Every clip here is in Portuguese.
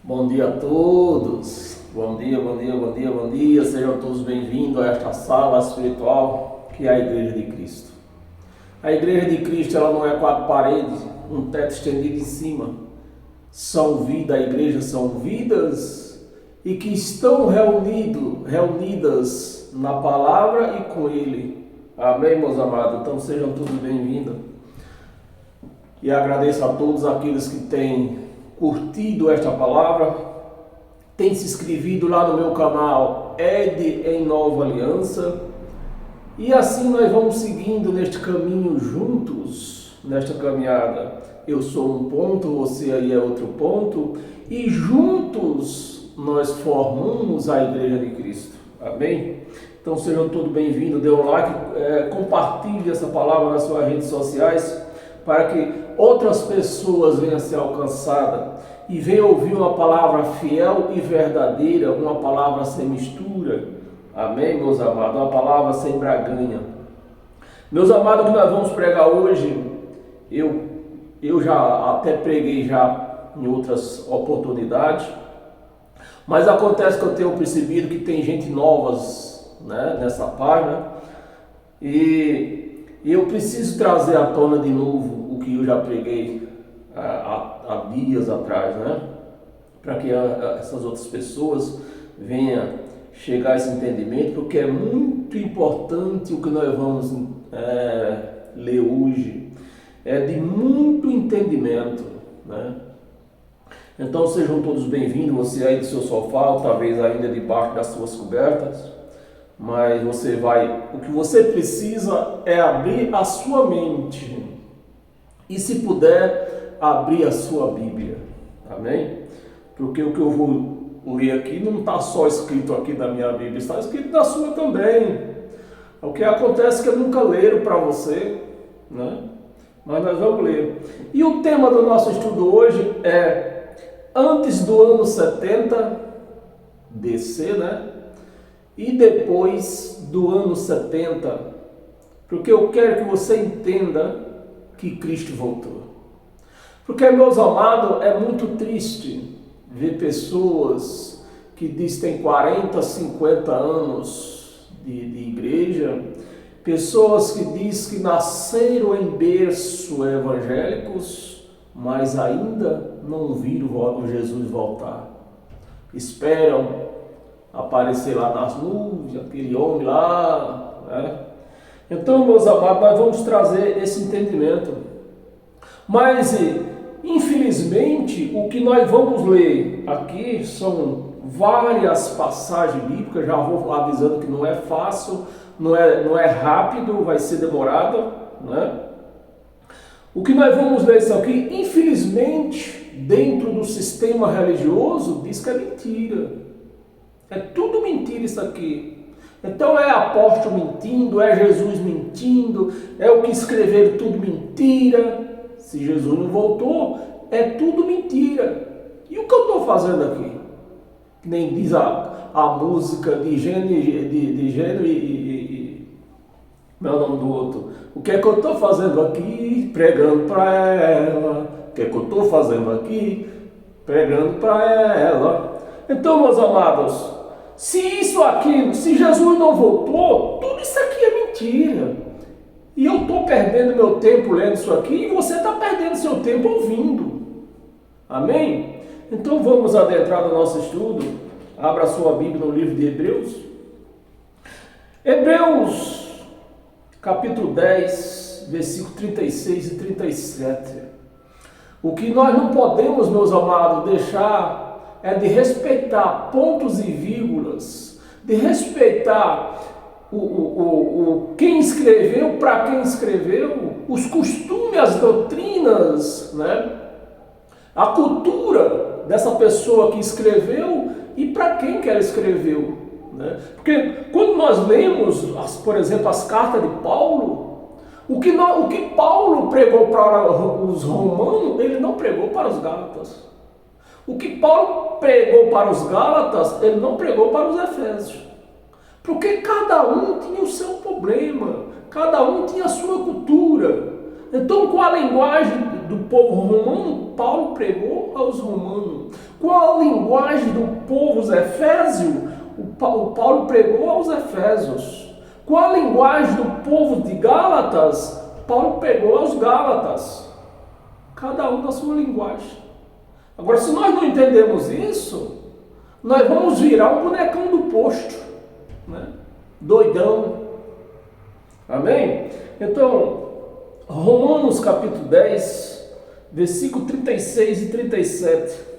Bom dia a todos, bom dia, bom dia, bom dia, bom dia, sejam todos bem-vindos a esta sala espiritual que é a Igreja de Cristo. A Igreja de Cristo ela não é quatro paredes, um teto estendido em cima, são vida, a igreja são vidas e que estão reunidas na palavra e com Ele. Amém, meus amados? Então sejam todos bem-vindos e agradeço a todos aqueles que têm curtido esta palavra, tem se inscrevido lá no meu canal Ed em Nova Aliança, e assim nós vamos seguindo neste caminho juntos, nesta caminhada. Eu sou um ponto, você aí é outro ponto, e juntos nós formamos a Igreja de Cristo. Amém? Então sejam todos bem-vindos, dê um like, compartilhe essa palavra nas suas redes sociais, para que outras pessoas venham a ser alcançadas e venham ouvir uma palavra fiel e verdadeira, uma palavra sem mistura. Amém, meus amados? Uma palavra sem braganha. Meus amados, o que nós vamos pregar hoje, eu já até preguei já em outras oportunidades, mas acontece que eu tenho percebido que tem gente novas, né, nessa página, e eu preciso trazer à tona de novo o que eu já preguei há dias atrás, né? Para que essas outras pessoas venham chegar a esse entendimento, porque é muito importante o que nós vamos ler hoje. É de muito entendimento, né? Então sejam todos bem-vindos, você aí do seu sofá, ou talvez ainda debaixo das suas cobertas. Mas o que você precisa é abrir a sua mente e, se puder, abrir a sua Bíblia, amém? Porque o que eu vou ler aqui não está só escrito aqui na minha Bíblia, está escrito na sua também. O que acontece é que eu nunca leio para você, né? Mas nós vamos ler. E o tema do nosso estudo hoje é antes do ano 70 BC, né? E depois do ano 70, porque eu quero que você entenda que Cristo voltou. Porque, meus amados, é muito triste ver pessoas que dizem que têm 40, 50 anos de igreja, pessoas que dizem que nasceram em berço evangélicos, mas ainda não viram Jesus voltar. Esperam aparecer lá nas nuvens, aquele homem lá, né? Então, meus amados, nós vamos trazer esse entendimento. Mas, infelizmente, o que nós vamos ler aqui são várias passagens bíblicas. Já vou avisando que não é fácil, não é rápido, vai ser demorado, né? O que nós vamos ler isso aqui, infelizmente, dentro do sistema religioso, diz que é mentira. É tudo mentira isso aqui. Então é apóstolo mentindo, é Jesus mentindo, é o que escreveram tudo mentira. Se Jesus não voltou, é tudo mentira. E o que eu estou fazendo aqui? Nem diz a música de Gênero e não é o nome do outro. O que é que eu estou fazendo aqui? Pregando para ela. O que é que eu estou fazendo aqui? Pregando para ela. Então, meus amados, se Jesus não voltou, tudo isso aqui é mentira. E eu estou perdendo meu tempo lendo isso aqui, e você está perdendo seu tempo ouvindo. Amém? Então vamos adentrar no nosso estudo. Abra sua Bíblia no livro de Hebreus. Hebreus, capítulo 10, versículo 36 e 37. O que nós não podemos, meus amados, deixar é de respeitar pontos e vírgulas, de respeitar quem escreveu, para quem escreveu, os costumes, as doutrinas, né? A cultura dessa pessoa que escreveu e para quem que ela escreveu, né? Porque quando nós lemos, por exemplo, as cartas de Paulo, o que Paulo pregou para os romanos, ele não pregou para os gálatas. O que Paulo pregou para os gálatas, ele não pregou para os efésios. Porque cada um tinha o seu problema, cada um tinha a sua cultura. Então, com a linguagem do povo romano, Paulo pregou aos romanos. Qual a linguagem do povo dos Efésios? O Paulo pregou aos Efésios. Qual a linguagem do povo de Gálatas? Paulo pregou aos Gálatas. Cada um na sua linguagem. Agora, se nós não entendemos isso, nós vamos virar um bonecão do posto, né? Doidão. Amém? Então, Romanos capítulo 10, versículo 36 e 37.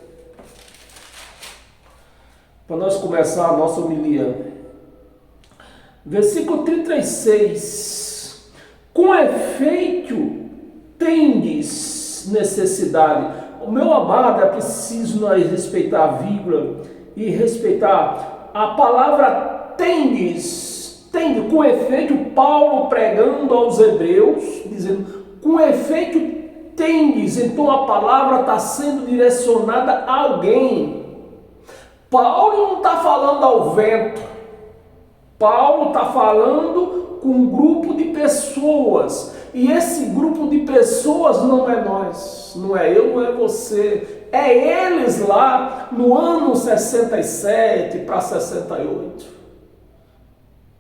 Para nós começar a nossa homilia. Versículo 36. Com efeito, tendes necessidade. O meu amado, é preciso nós respeitar a vírgula e respeitar a palavra tendes. Tende, com efeito, Paulo pregando aos hebreus, dizendo, com efeito tendes. Então a palavra está sendo direcionada a alguém. Paulo não está falando ao vento. Paulo está falando com um grupo de pessoas. E esse grupo de pessoas não é nós, não é eu, não é você. É eles lá no ano 67 para 68.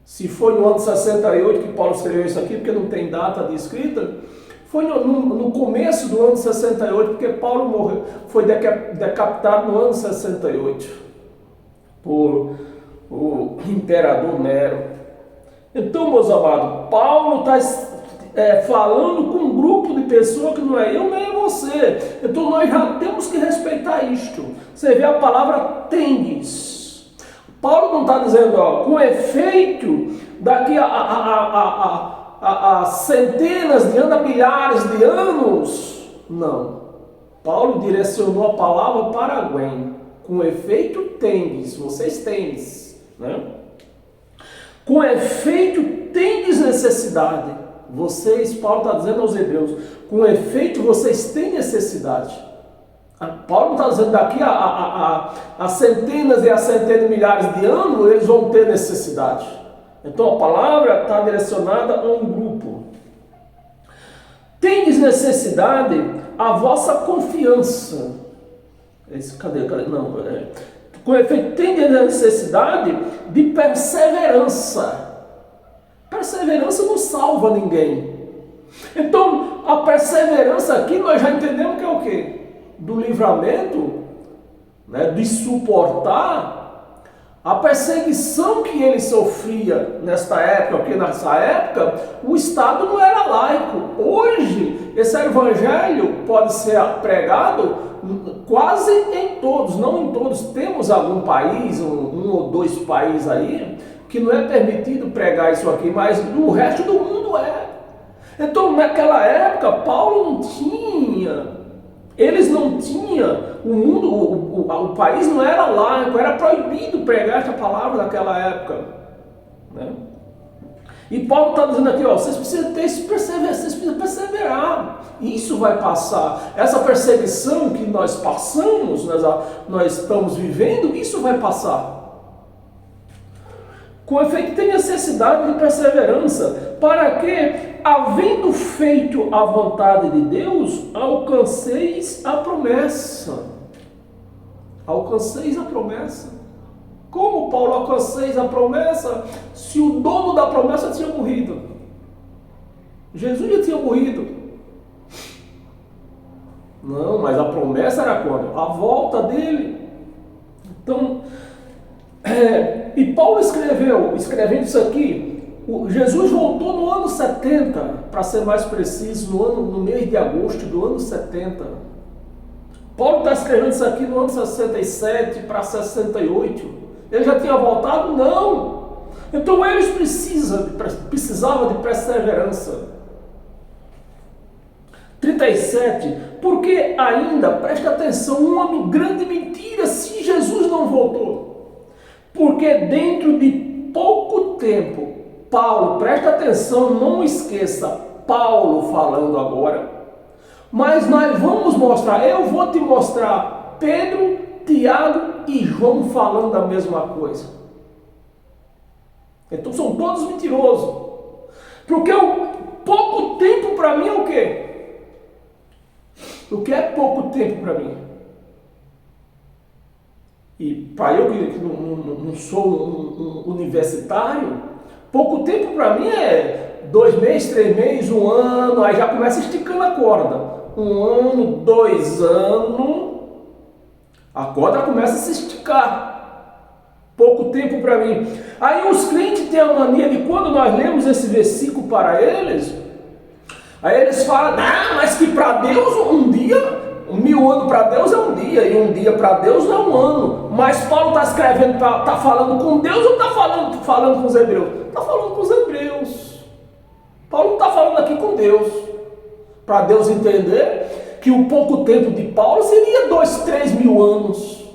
Se foi no ano 68 que Paulo escreveu isso aqui, porque não tem data de escrita, foi no começo do ano 68, porque Paulo morreu, foi decapitado no ano 68 por o imperador Nero. Então, meus amados, Paulo está falando com um grupo de pessoas que não é eu nem é você. Então nós já temos que respeitar isto. Você vê a palavra tendes. Paulo não está dizendo, ó, com efeito, daqui a centenas de anos, a milhares de anos. Não. Paulo direcionou a palavra para alguém. Com efeito tendes, vocês tendes, né? Com efeito tendes necessidade. Vocês, Paulo está dizendo aos hebreus, com efeito vocês têm necessidade. Paulo não está dizendo daqui a centenas e a centenas de milhares de anos eles vão ter necessidade. Então a palavra está direcionada a um grupo. Tendes necessidade a vossa confiança. Cadê? Não, com efeito, tendes necessidade de perseverança. Perseverança não salva ninguém. Então, a perseverança aqui nós já entendemos que é o quê? Do livramento, né, de suportar a perseguição que ele sofria nesta época, porque nessa época o Estado não era laico. Hoje, esse evangelho pode ser pregado quase em todos, não em todos. Temos algum país, um ou dois países aí, que não é permitido pregar isso aqui, mas no resto do mundo é. Então, naquela época, Paulo não tinha, eles não tinham, o país não era laico, era proibido pregar essa palavra naquela época, né? E Paulo está dizendo aqui, ó, vocês precisam ter esse perseverança, vocês precisam perseverar. Isso vai passar. Essa perseguição que nós passamos, nós estamos vivendo, isso vai passar. Com efeito, tem necessidade de perseverança, para que, havendo feito a vontade de Deus, alcanceis a promessa. Alcanceis a promessa. Como, Paulo, alcanceis a promessa, se o dono da promessa tinha morrido? Jesus já tinha morrido. Não, mas a promessa era quando? A volta dele. Então, e Paulo escrevendo isso aqui, Jesus voltou no ano 70, para ser mais preciso, no mês de agosto do ano 70. Paulo está escrevendo isso aqui no ano 67 para 68. Ele já tinha voltado? Não. Então eles precisavam de perseverança. 37. Porque ainda, presta atenção, uma grande mentira se Jesus não voltou. Porque dentro de pouco tempo, Paulo, presta atenção, não esqueça, Paulo falando agora, mas nós vamos mostrar, eu vou te mostrar Pedro, Tiago e João falando a mesma coisa. Então são todos mentirosos. Porque o pouco tempo para mim é o quê? O que é pouco tempo para mim? E para eu que não sou um universitário, pouco tempo para mim é 2 meses, 3 meses, 1 ano, aí já começa esticando a corda. 1 ano, 2 anos, a corda começa a se esticar. Pouco tempo para mim. Aí os crentes têm a mania de, quando nós lemos esse versículo para eles, aí eles falam, mas que para Deus um dia, 1000 anos para Deus é um dia, e um dia para Deus é um ano. Mas Paulo está escrevendo, está falando com Deus ou está falando com os hebreus? Está falando com os hebreus. Paulo não está falando aqui com Deus. Para Deus entender que o pouco tempo de Paulo seria 2, 3 mil anos.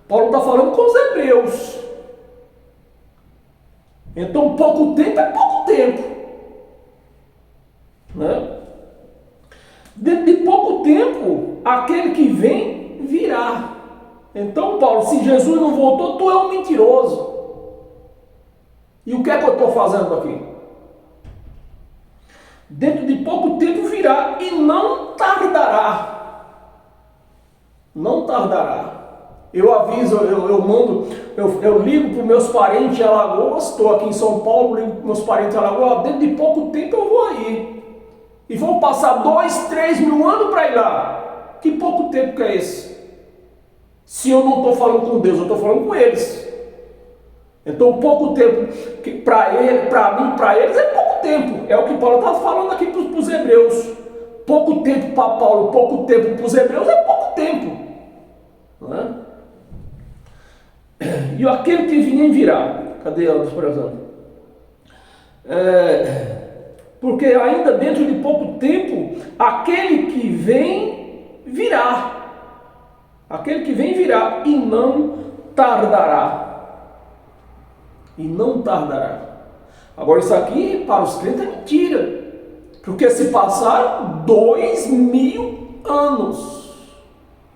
Paulo está falando com os hebreus. Então pouco tempo é pouco tempo. Né? Dentro de pouco tempo, aquele que vem virá. Então, Paulo, se Jesus não voltou, tu é um mentiroso. E o que é que eu estou fazendo aqui? Dentro de pouco tempo virá e não tardará. Não tardará. Eu aviso, eu mando, eu ligo para os meus parentes em Alagoas, estou aqui em São Paulo, ligo para os meus parentes em Alagoas, dentro de pouco tempo eu vou aí. E vão passar 2, 3 mil anos para ir lá. Que pouco tempo que é esse? Se eu não estou falando com Deus, eu estou falando com eles. Então pouco tempo, para mim, para eles é pouco tempo. É o que Paulo está falando aqui para os hebreus. Pouco tempo para Paulo, pouco tempo para os hebreus é pouco tempo. Não é? E aquele que vinha virá. Cadê elas, por exemplo? Porque ainda dentro de pouco tempo, aquele que vem virá. Aquele que vem virá e não tardará. E não tardará. Agora isso aqui para os crentes é mentira. Porque se passaram 2000 anos.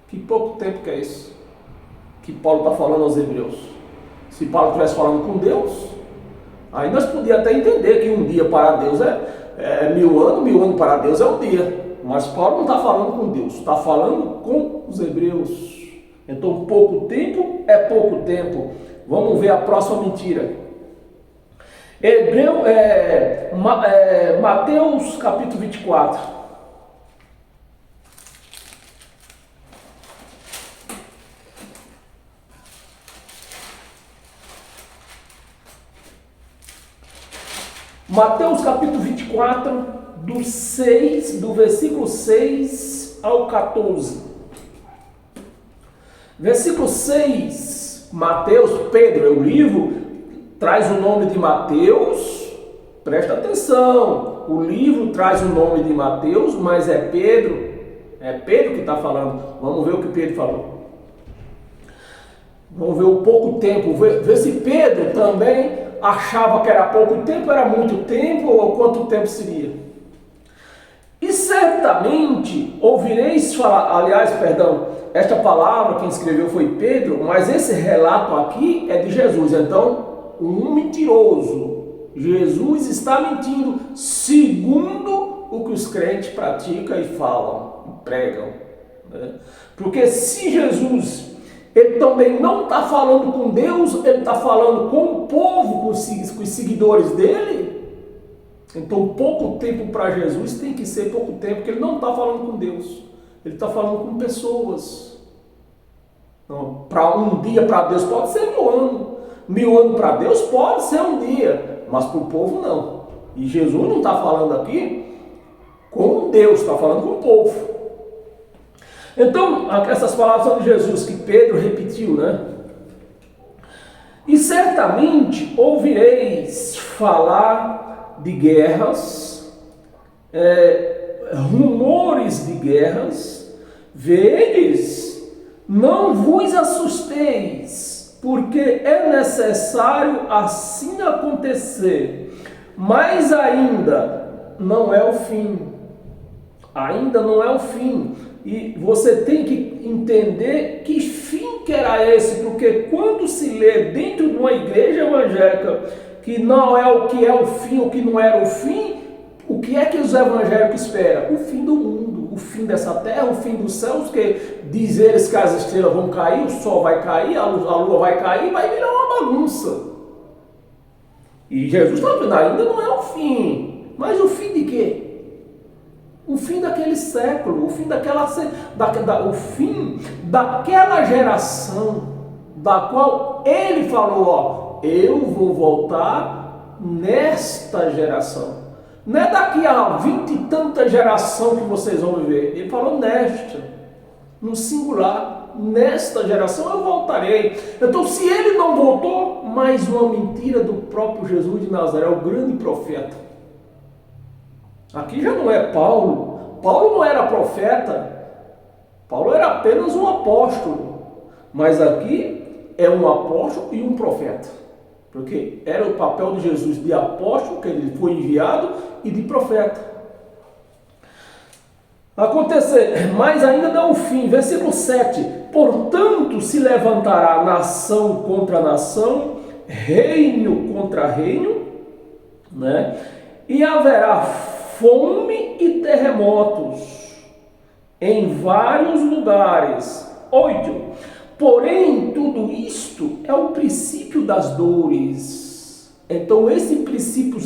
Que pouco tempo que é isso? Que Paulo está falando aos hebreus. Se Paulo estivesse falando com Deus, aí nós podíamos até entender que um dia para Deus é 1000 anos, 1000 anos para Deus é um dia. Mas Paulo não está falando com Deus, está falando com os hebreus. Então pouco tempo é pouco tempo. Vamos ver a próxima mentira. Mateus capítulo 24. Mateus capítulo 24, do versículo 6 ao 14. Versículo 6, Mateus, Pedro, o livro traz o nome de Mateus, presta atenção, o livro traz o nome de Mateus, mas é Pedro que está falando. Vamos ver o que Pedro falou. Vamos ver o pouco tempo, ver se Pedro também achava que era pouco tempo, era muito tempo, ou quanto tempo seria. E certamente ouvireis falar, esta palavra quem escreveu foi Pedro, mas esse relato aqui é de Jesus. Então, um mentiroso. Jesus está mentindo segundo o que os crentes praticam e falam, e pregam. Né? Porque se Jesus, ele também não está falando com Deus, ele está falando com o povo, com os seguidores dele. Então, pouco tempo para Jesus tem que ser pouco tempo, porque ele não está falando com Deus, ele está falando com pessoas. Para um dia para Deus pode ser 1000 anos, 1000 anos para Deus pode ser um dia, mas para o povo não. E Jesus não está falando aqui com Deus, está falando com o povo. Então, essas palavras são de Jesus, que Pedro repetiu, né? E certamente ouvireis falar de guerras, rumores de guerras. Vedes, não vos assusteis, porque é necessário assim acontecer, mas ainda não é o fim. Ainda não é o fim. E você tem que entender que fim que era esse, porque quando se lê dentro de uma igreja evangélica que não é o que é o fim, o que não era o fim, o que é que os evangélicos esperam? O fim do mundo, o fim dessa terra, o fim dos céus, que diz eles que as estrelas vão cair, o sol vai cair, a lua vai cair, vai virar uma bagunça. E Jesus está dizendo, ainda não é o fim. Mas o fim de quê? O fim daquele século, o fim o fim daquela geração, da qual ele falou, ó, eu vou voltar nesta geração. Não é daqui a 20 e tanta geração que vocês vão viver. Ele falou nesta, no singular, nesta geração eu voltarei. Então, se ele não voltou, mais uma mentira do próprio Jesus de Nazaré, o grande profeta. Aqui já não é Paulo. Paulo não era profeta. Paulo era apenas um apóstolo. Mas aqui é um apóstolo e um profeta. Porque era o papel de Jesus de apóstolo, que ele foi enviado, e de profeta. Acontecer, mas ainda não o fim. Versículo 7. Portanto, se levantará nação contra nação, reino contra reino, né? E haverá fome e terremotos em vários lugares. 8. Porém, tudo isto é o princípio das dores. Então, esse princípio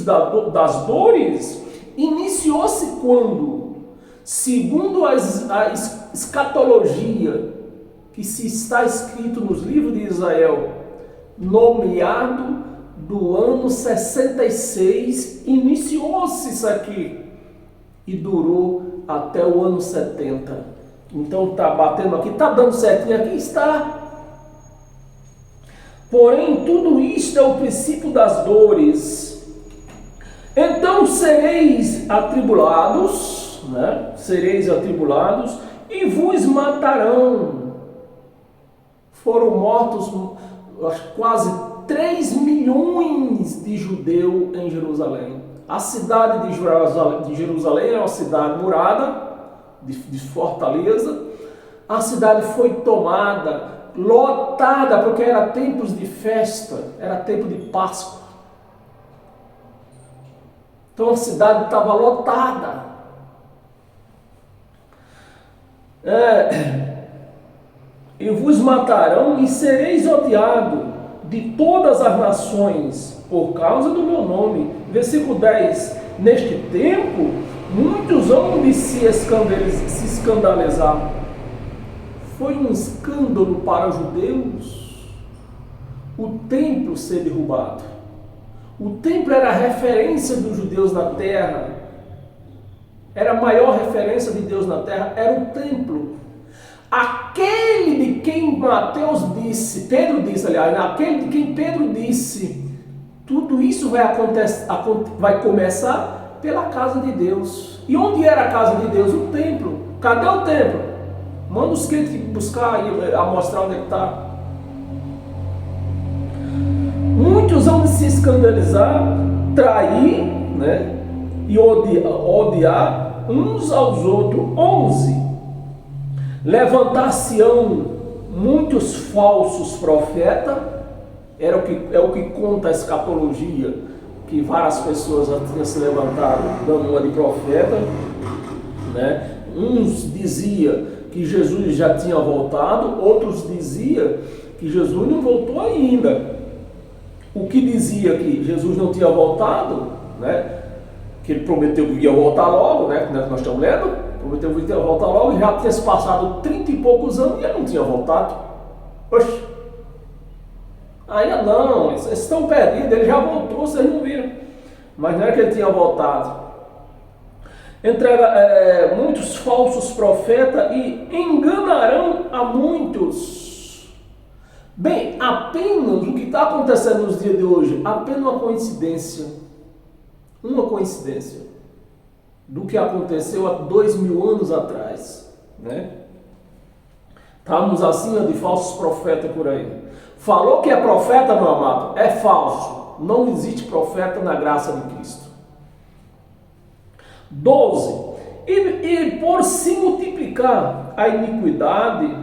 das dores iniciou-se quando? Segundo a escatologia que se está escrito nos livros de Israel, nomeado do ano 66, iniciou-se isso aqui e durou até o ano 70. Então está batendo aqui, está dando certinho aqui, está. Porém, tudo isto é o princípio das dores. Então sereis atribulados, né? Sereis atribulados e vos matarão. Foram mortos quase 3 milhões de judeus em Jerusalém. A cidade de Jerusalém é uma cidade murada, de fortaleza. A cidade foi tomada, lotada, porque era tempos de festa, era tempo de Páscoa. Então a cidade estava lotada. E vos matarão e sereis odiados de todas as nações por causa do meu nome. Versículo 10. Neste tempo, muitos hão de se escandalizar. Foi um escândalo para os judeus o templo ser derrubado. O templo era a referência dos judeus na terra. Era a maior referência de Deus na terra, era o templo. Aquele de quem Mateus disse, Pedro disse, aliás, aquele de quem Pedro disse, tudo isso vai começar pela casa de Deus. E onde era a casa de Deus? O templo. Cadê o templo? Manda os crentes buscar e a mostrar onde é que está. Muitos vão se escandalizar, trair, né? E odiar uns aos outros. 11. Levantar-se-ão muitos falsos profetas. É o que conta a escatologia, que várias pessoas já tinham se levantado dando uma de profeta, né? Uns diziam que Jesus já tinha voltado, outros diziam que Jesus não voltou ainda. O que dizia que Jesus não tinha voltado, né? Que ele prometeu que ia voltar logo, né? Que nós estamos lendo, prometeu que ia voltar logo, e já tinha se passado 30 e poucos anos e ele não tinha voltado. Oxe! Ainda não, eles estão perdidos, ele já voltou, vocês não viram. Mas não é que ele tinha voltado. Entrega muitos falsos profetas e enganarão a muitos. Bem, apenas o que está acontecendo nos dias de hoje, apenas uma coincidência do que aconteceu há 2000 anos atrás, né? Estamos acima de falsos profetas por aí. Falou que é profeta, meu amado, é falso. Não existe profeta na graça de Cristo. 12. E por se multiplicar a iniquidade,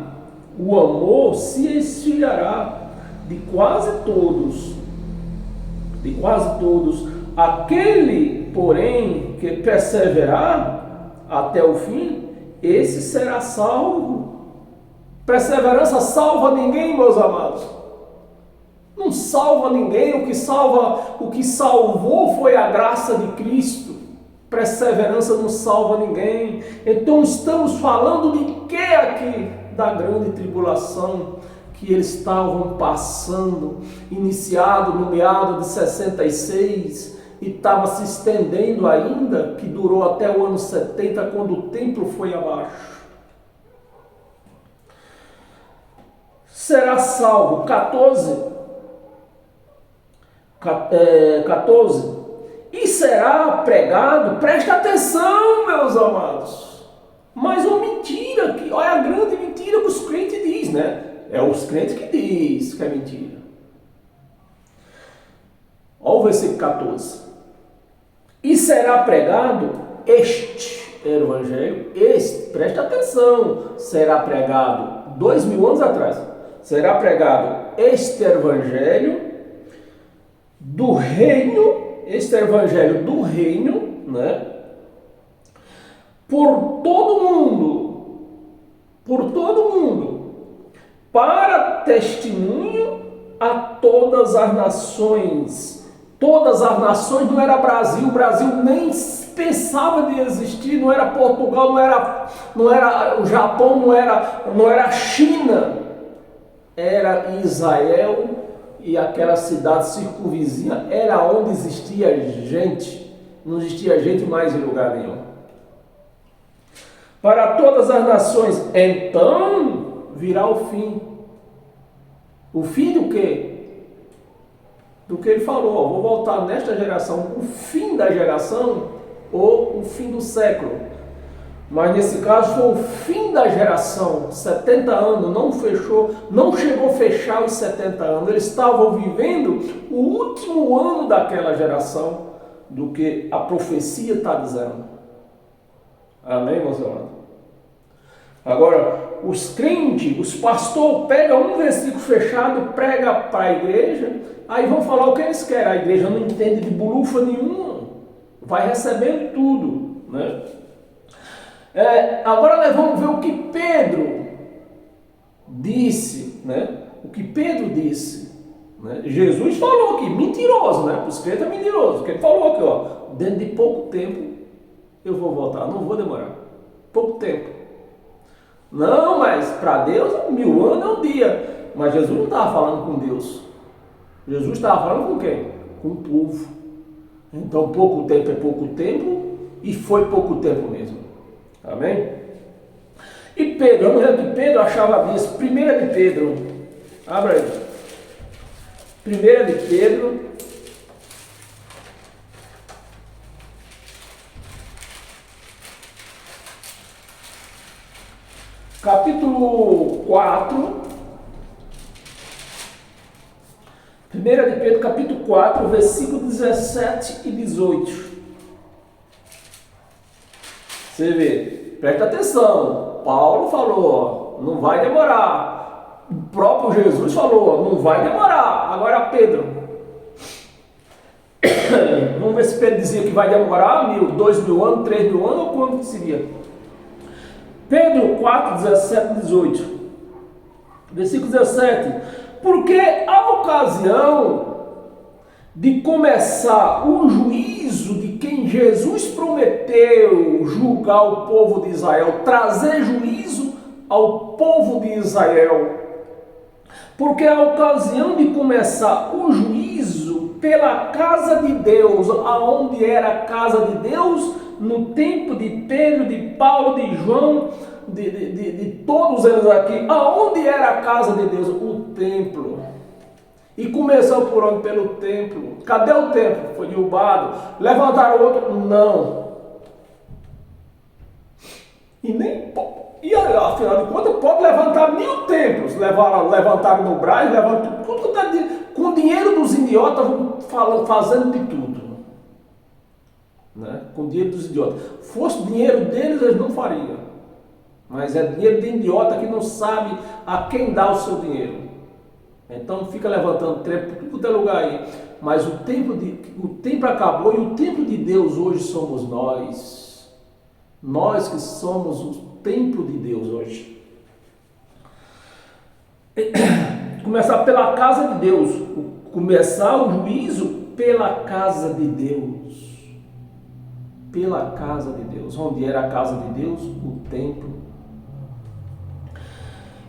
o amor se esfriará de quase todos. Aquele, porém, que perseverar até o fim, esse será salvo. Perseverança salva ninguém, meus amados. Não salva ninguém, o que salvou foi a graça de Cristo. Perseverança não salva ninguém. Então estamos falando de que aqui? Da grande tribulação que eles estavam passando, iniciado no meado de 66 e estava se estendendo ainda, que durou até o ano 70, quando o templo foi abaixo. Será salvo, 14, e será pregado, presta atenção, meus amados, mas uma mentira, que olha a grande mentira que os crentes dizem, né? É os crentes que diz que é mentira. Olha o versículo 14. E será pregado este evangelho, presta atenção, será pregado 2000 anos atrás, será pregado este evangelho do reino, este evangelho do reino, né? Por todo mundo, para testemunho a todas as nações. Todas as nações não era Brasil, o Brasil nem pensava de existir, não era Portugal, não era o Japão, não era China, era Israel e aquela cidade circunvizinha, era onde existia gente, não existia gente mais em lugar nenhum. Para todas as nações, então virá o fim. O fim do quê? Do que ele falou, ó, vou voltar nesta geração, o fim da geração ou o fim do século. Mas nesse caso foi o fim da geração, 70 anos, não chegou a fechar os 70 anos. Eles estavam vivendo o último ano daquela geração, do que a profecia está dizendo. Amém, meus amados? Agora, os crentes, os pastores pegam um versículo fechado, prega para a igreja, aí vão falar o que eles querem. A igreja não entende de bulufa nenhuma, vai recebendo tudo, né? Agora nós vamos ver o que Pedro disse, né? O que Pedro disse, né? Jesus falou aqui, mentiroso, né? Os crentes é mentiroso, porque ele falou aqui, ó, dentro de pouco tempo eu vou voltar, não vou demorar, pouco tempo. Não, mas para Deus 1000 anos é um dia. Mas Jesus não estava falando com Deus. Jesus estava falando com quem? Com o povo. Então pouco tempo é pouco tempo e foi pouco tempo mesmo. Amém? E Pedro, vamos ver o que Pedro achava disso. 1 de Pedro, abra aí. 1 de Pedro, capítulo 4, 1 de Pedro, capítulo 4, versículo 17 e 18. Você vê, presta atenção, Paulo falou, não vai demorar. O próprio Jesus falou, não vai demorar. Agora Pedro, vamos ver se Pedro dizia que vai demorar 1000, 2000 anos, 3000 anos, ou quando que seria? Pedro 4, 17 e 18, versículo 17, porque a ocasião de começar o juízo de quem Jesus prometeu julgar o povo de Israel, trazer juízo ao povo de Israel, porque a ocasião de começar o juízo pela casa de Deus, aonde era a casa de Deus, no tempo de Pedro, de Paulo, de João, de todos eles aqui, aonde era a casa de Deus? O templo. E começou por onde? Pelo templo. Cadê o templo? Foi derrubado. Levantaram outro? Não. E afinal de contas, pode levantar 1000 templos. Levantaram no Brás, levantaram tudo com o dinheiro dos idiotas, fazendo de tudo. Né? Com o dinheiro dos idiotas. Fosse o dinheiro deles, eles não fariam. Mas é dinheiro de idiota que não sabe a quem dá o seu dinheiro. Então fica levantando templo por tudo é lugar aí. Mas o tempo acabou e o templo de Deus hoje somos nós. Nós que somos o templo de Deus hoje. Começar pela casa de Deus, começar o juízo pela casa de Deus. Pela casa de Deus. Onde era a casa de Deus? O templo.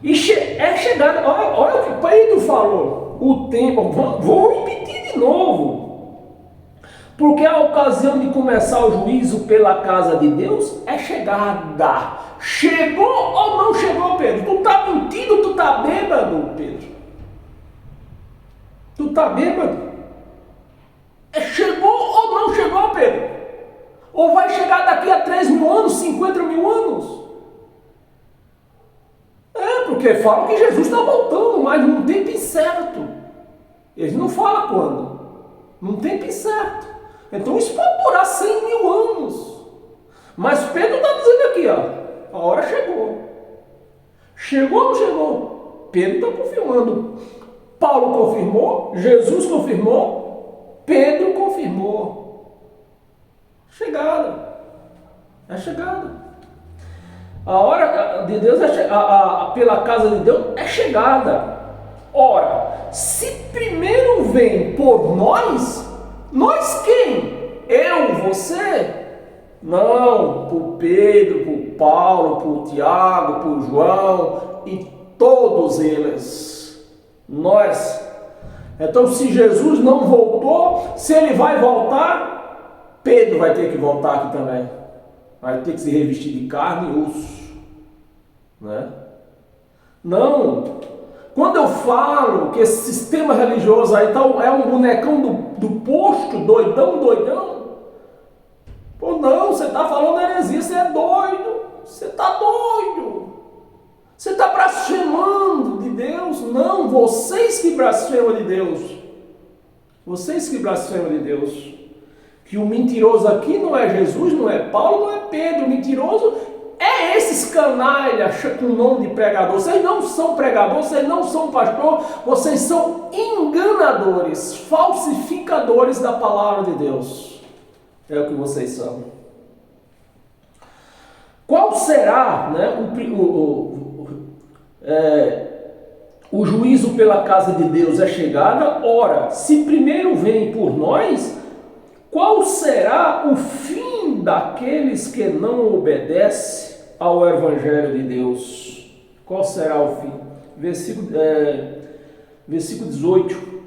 E é chegada, olha o que Pedro falou, o templo, vou repetir de novo, porque a ocasião de começar o juízo pela casa de Deus é chegada. Chegou ou não chegou, Pedro? Tu está mentindo, tu está bêbado, Pedro? Tu está bêbado? Chegou ou não chegou, Pedro? Ou vai chegar daqui a 3 mil anos, 50 mil anos? Porque falam que Jesus está voltando, mas num tempo incerto. Eles não falam quando. Num tempo incerto. Então isso pode durar 100 mil anos. Mas Pedro está dizendo aqui, ó, a hora chegou. Chegou ou não chegou? Pedro está confirmando. Paulo confirmou, Jesus confirmou, Pedro confirmou. Chegada. É chegada. A hora de Deus, pela casa de Deus, é chegada. Ora, se primeiro vem por nós quem? Eu, você? Não, por Pedro, por Paulo, por Tiago, por João e todos eles. Nós. Então, se Jesus não voltou, se ele vai voltar, Pedro vai ter que voltar aqui também. Vai ter que se revestir de carne e osso. Né? Não. Quando eu falo que esse sistema religioso aí é um bonecão do posto, doidão. Pô, não, você está falando heresia, você é doido. Você está doido. Você está blasfemando de Deus. Não, vocês que blasfemam de Deus. Vocês que blasfemam de Deus. Que o mentiroso aqui não é Jesus, não é Paulo, não é Pedro. O mentiroso é esses canalhas com o nome de pregador. Vocês não são pregadores, vocês não são pastor, vocês são enganadores, falsificadores da palavra de Deus. É o que vocês são. Qual será, né, o juízo pela casa de Deus é chegada? Ora, se primeiro vem por nós, qual será o fim daqueles que não obedecem ao Evangelho de Deus? Qual será o fim? Versículo 18.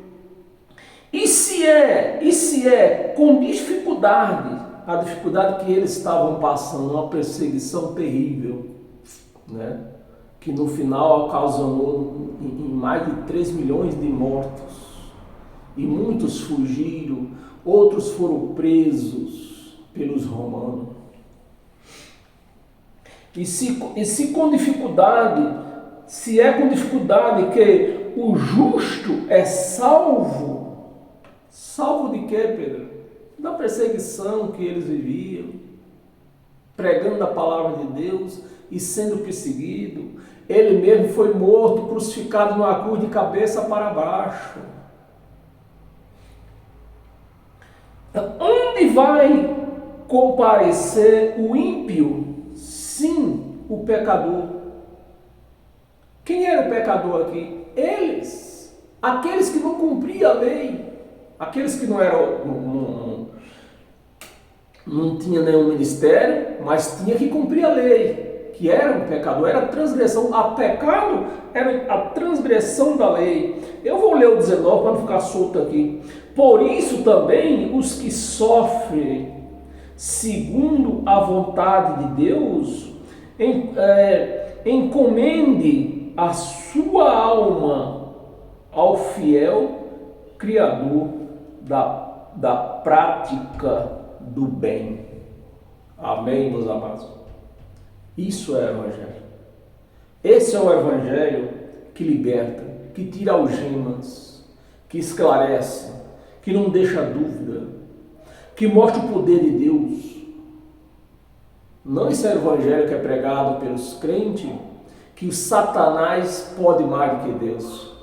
E se é com dificuldade, a dificuldade que eles estavam passando, uma perseguição terrível, né? Que no final ocasionou em mais de 3 milhões de mortos, e muitos fugiram, outros foram presos pelos romanos. E se com dificuldade, se é com dificuldade que o justo é salvo de quê, Pedro? Da perseguição que eles viviam, pregando a palavra de Deus e sendo perseguido. Ele mesmo foi morto, crucificado numa cruz de cabeça para baixo. Onde vai comparecer o ímpio? Sim, o pecador. Quem era o pecador aqui? Eles. Aqueles que não cumpriam a lei. Aqueles que não tinham nenhum ministério, mas tinha que cumprir a lei. Que era um pecador, era a transgressão. A pecado era a transgressão da lei. Eu vou ler o 19 para não ficar solto aqui. Por isso também os que sofrem segundo a vontade de Deus, encomende a sua alma ao fiel Criador da prática do bem. Amém, meus amados? Isso é o Evangelho. Esse é o Evangelho que liberta, que tira algemas, que esclarece, que não deixa dúvida, que mostra o poder de Deus. Não esse é o Evangelho que é pregado pelos crentes, que o Satanás pode mais do que Deus.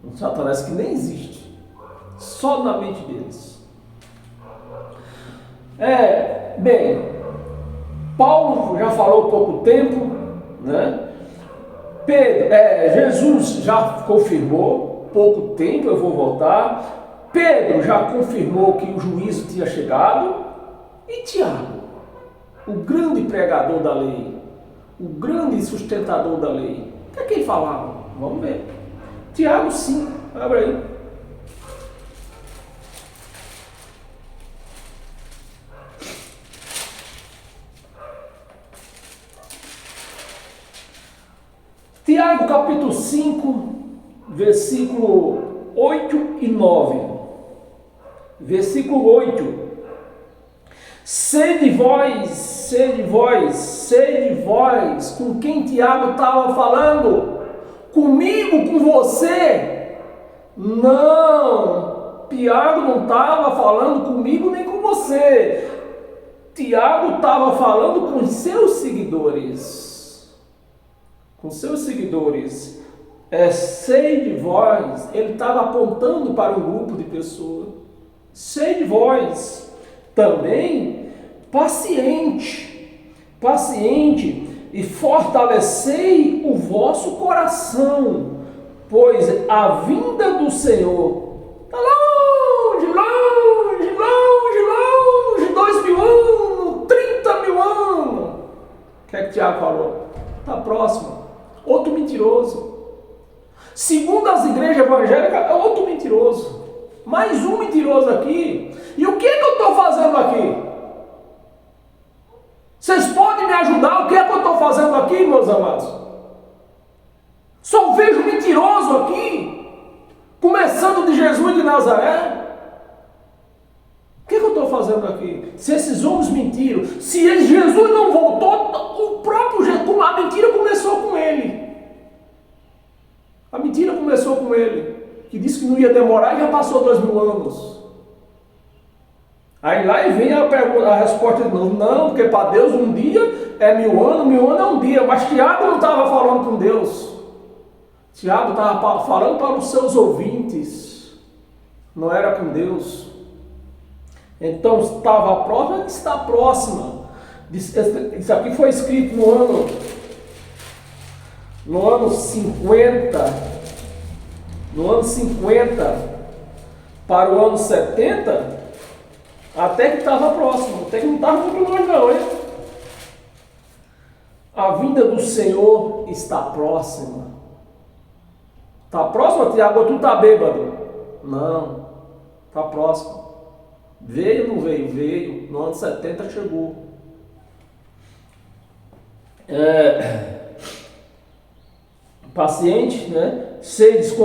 Um Satanás que nem existe, só na mente deles. Bem, Paulo já falou há pouco tempo, né? Jesus já confirmou, pouco tempo eu vou voltar. Pedro já confirmou que o juízo tinha chegado. E Tiago, o grande pregador da lei, o grande sustentador da lei, o que é que ele falava? Vamos ver. Tiago 5, abre aí. Tiago capítulo 5, versículo 8 e 9. Versículo 8. Sede vós, com quem Tiago estava falando? Comigo, com você? Não, Tiago não estava falando comigo nem com você. Tiago estava falando com seus seguidores. Com seus seguidores. Sei de vós, ele estava apontando para um grupo de pessoas. Sei de vós também paciente e fortalecei o vosso coração, pois a vinda do Senhor está longe, 2.000 anos, 30.000 anos. O que é que Tiago falou? Está próximo. Outro mentiroso. Segundo as igrejas evangélicas, é outro mentiroso. Mais um mentiroso aqui. E o que é que eu estou fazendo aqui? Vocês podem me ajudar? O que é que eu estou fazendo aqui, meus amados? Só vejo mentiroso aqui. Começando de Jesus de Nazaré. O que é que eu estou fazendo aqui? Se esses homens mentiram, se Jesus não voltou, o próprio Jesus, a mentira começou com ele. A mentira começou com ele, que disse que não ia demorar e já passou 2.000 anos. Aí lá e vem a resposta de novo. Não, porque para Deus um dia é 1.000 anos, 1.000 anos é um dia. Mas Tiago não estava falando com Deus. Tiago estava falando para os seus ouvintes. Não era com Deus. Então estava próxima, está próxima. Isso aqui foi escrito no ano 50. No ano 50 para o ano 70. Até que estava próximo, até que não estava muito longe não, hein? A vinda do Senhor está próxima. Está próxima, Tiago? Tu está bêbado? Não, está próximo. Veio ou não veio? Veio. No ano 70 chegou. Paciente, né? Sede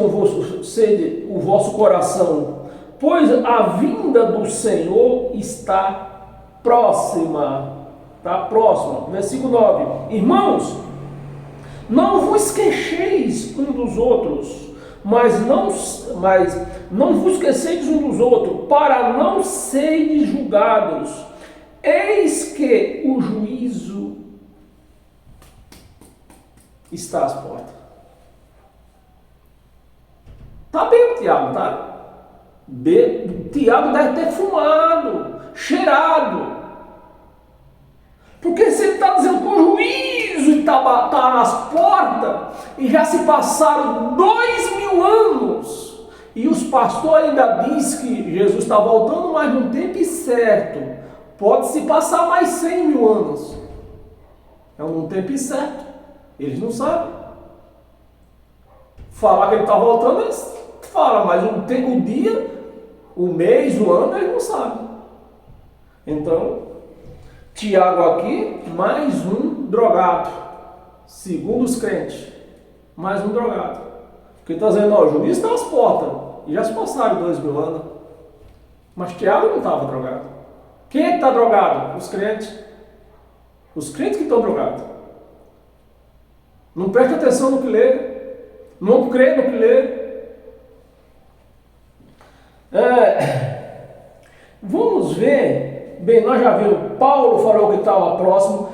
o vosso coração, pois a vinda do Senhor está próxima. Está próxima. Versículo 9. Irmãos, não vos queixeis um dos outros, mas não vos esqueceis um dos outros, para não serdes julgados. Eis que o juízo está às portas. Está bem, Tiago, tá? Tiago deve ter fumado, cheirado. Porque se ele está dizendo que o juízo está nas portas, e já se passaram 2.000 anos, e os pastores ainda dizem que Jesus está voltando mais num tempo certo. Pode se passar mais 100.000 anos. É um tempo incerto. Eles não sabem. Falar que ele está voltando, eles falam, mas o dia, o mês, o ano, eles não sabem. Então, Tiago aqui, mais um drogado. Segundo os crentes, mais um drogado. Porque está dizendo, ó, o juiz está às portas. E já se passaram 2.000 anos. Mas Tiago não estava drogado. Quem é que está drogado? Os crentes. Os crentes que estão drogados. Não preste atenção no que lê. Não crê no que lê. Vamos ver. Bem, nós já vimos. Paulo falou que estava próximo.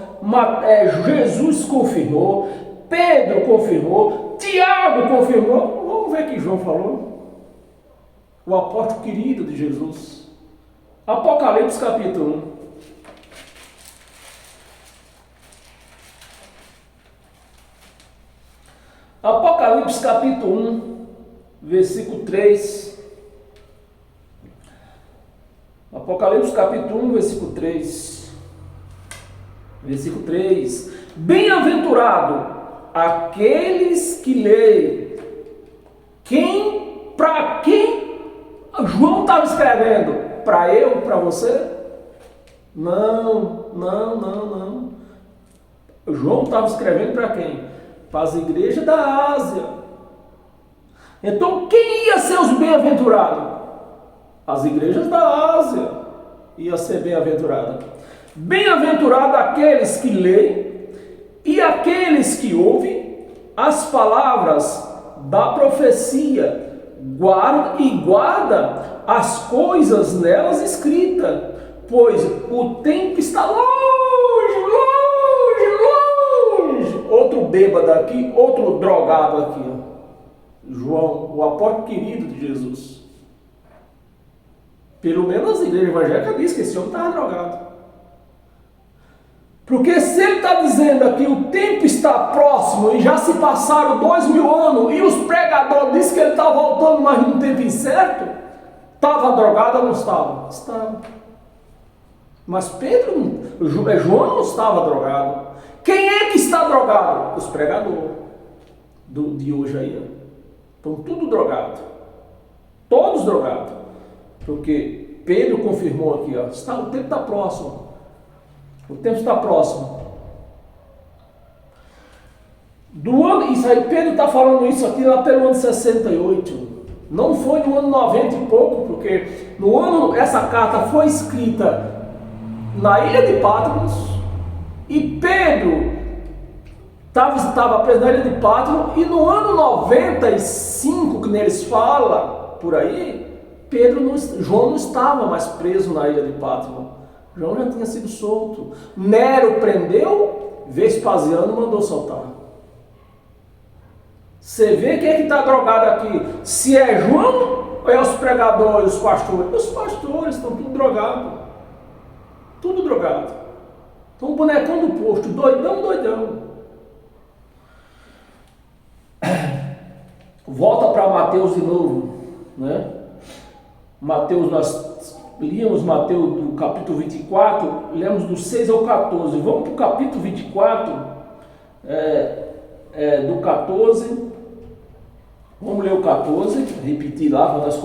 Jesus confirmou. Pedro confirmou. Tiago confirmou. Vamos ver o que João falou. O apóstolo querido de Jesus. Apocalipse capítulo 1. Apocalipse capítulo 1, versículo 3. Apocalipse capítulo 1, versículo 3. Versículo 3. Bem-aventurado aqueles que leem. Para quem João estava escrevendo? Para eu, para você? Não. João estava escrevendo para quem? Para as igrejas da Ásia. Então, quem ia ser os bem-aventurados? As igrejas da Ásia ia ser bem-aventurada. Bem-aventurado aqueles que leem e aqueles que ouvem as palavras da profecia, guarda as coisas nelas escritas, pois o tempo está longe. Outro bêbado aqui, outro drogado aqui, ó. João, o apóstolo querido de Jesus. Pelo menos a igreja evangélica diz que esse homem estava drogado. Porque se ele está dizendo aqui o tempo está próximo e já se passaram 2000 anos e os pregadores dizem que ele está voltando, mas num tempo incerto, estava drogado ou não estava? Estava. Mas João não estava drogado. Quem é que está drogado? Os pregadores de hoje aí. Estão tudo drogado. Todos drogados. Porque Pedro confirmou aqui, ó, o tempo está próximo. O tempo está próximo. Isso aí, Pedro está falando isso aqui lá pelo ano 68. Não foi no ano 90 e pouco, porque essa carta foi escrita na ilha de Patmos e Pedro estava preso na ilha de Patmos, e no ano 95, que neles fala por aí, João não estava mais preso na ilha de Patmos. João já tinha sido solto. Nero prendeu, Vespasiano mandou soltar. Você vê quem é que está drogado aqui? Se é João ou é os pregadores, os pastores? Os pastores estão tudo drogados. Tudo drogado. Então o bonecão do posto, doidão. Volta para Mateus de novo, né? Mateus, nós líamos Mateus do capítulo 24, lemos do 6 ao 14. Vamos para o capítulo 24, do 14. Vamos ler o 14, repetir lá, para nós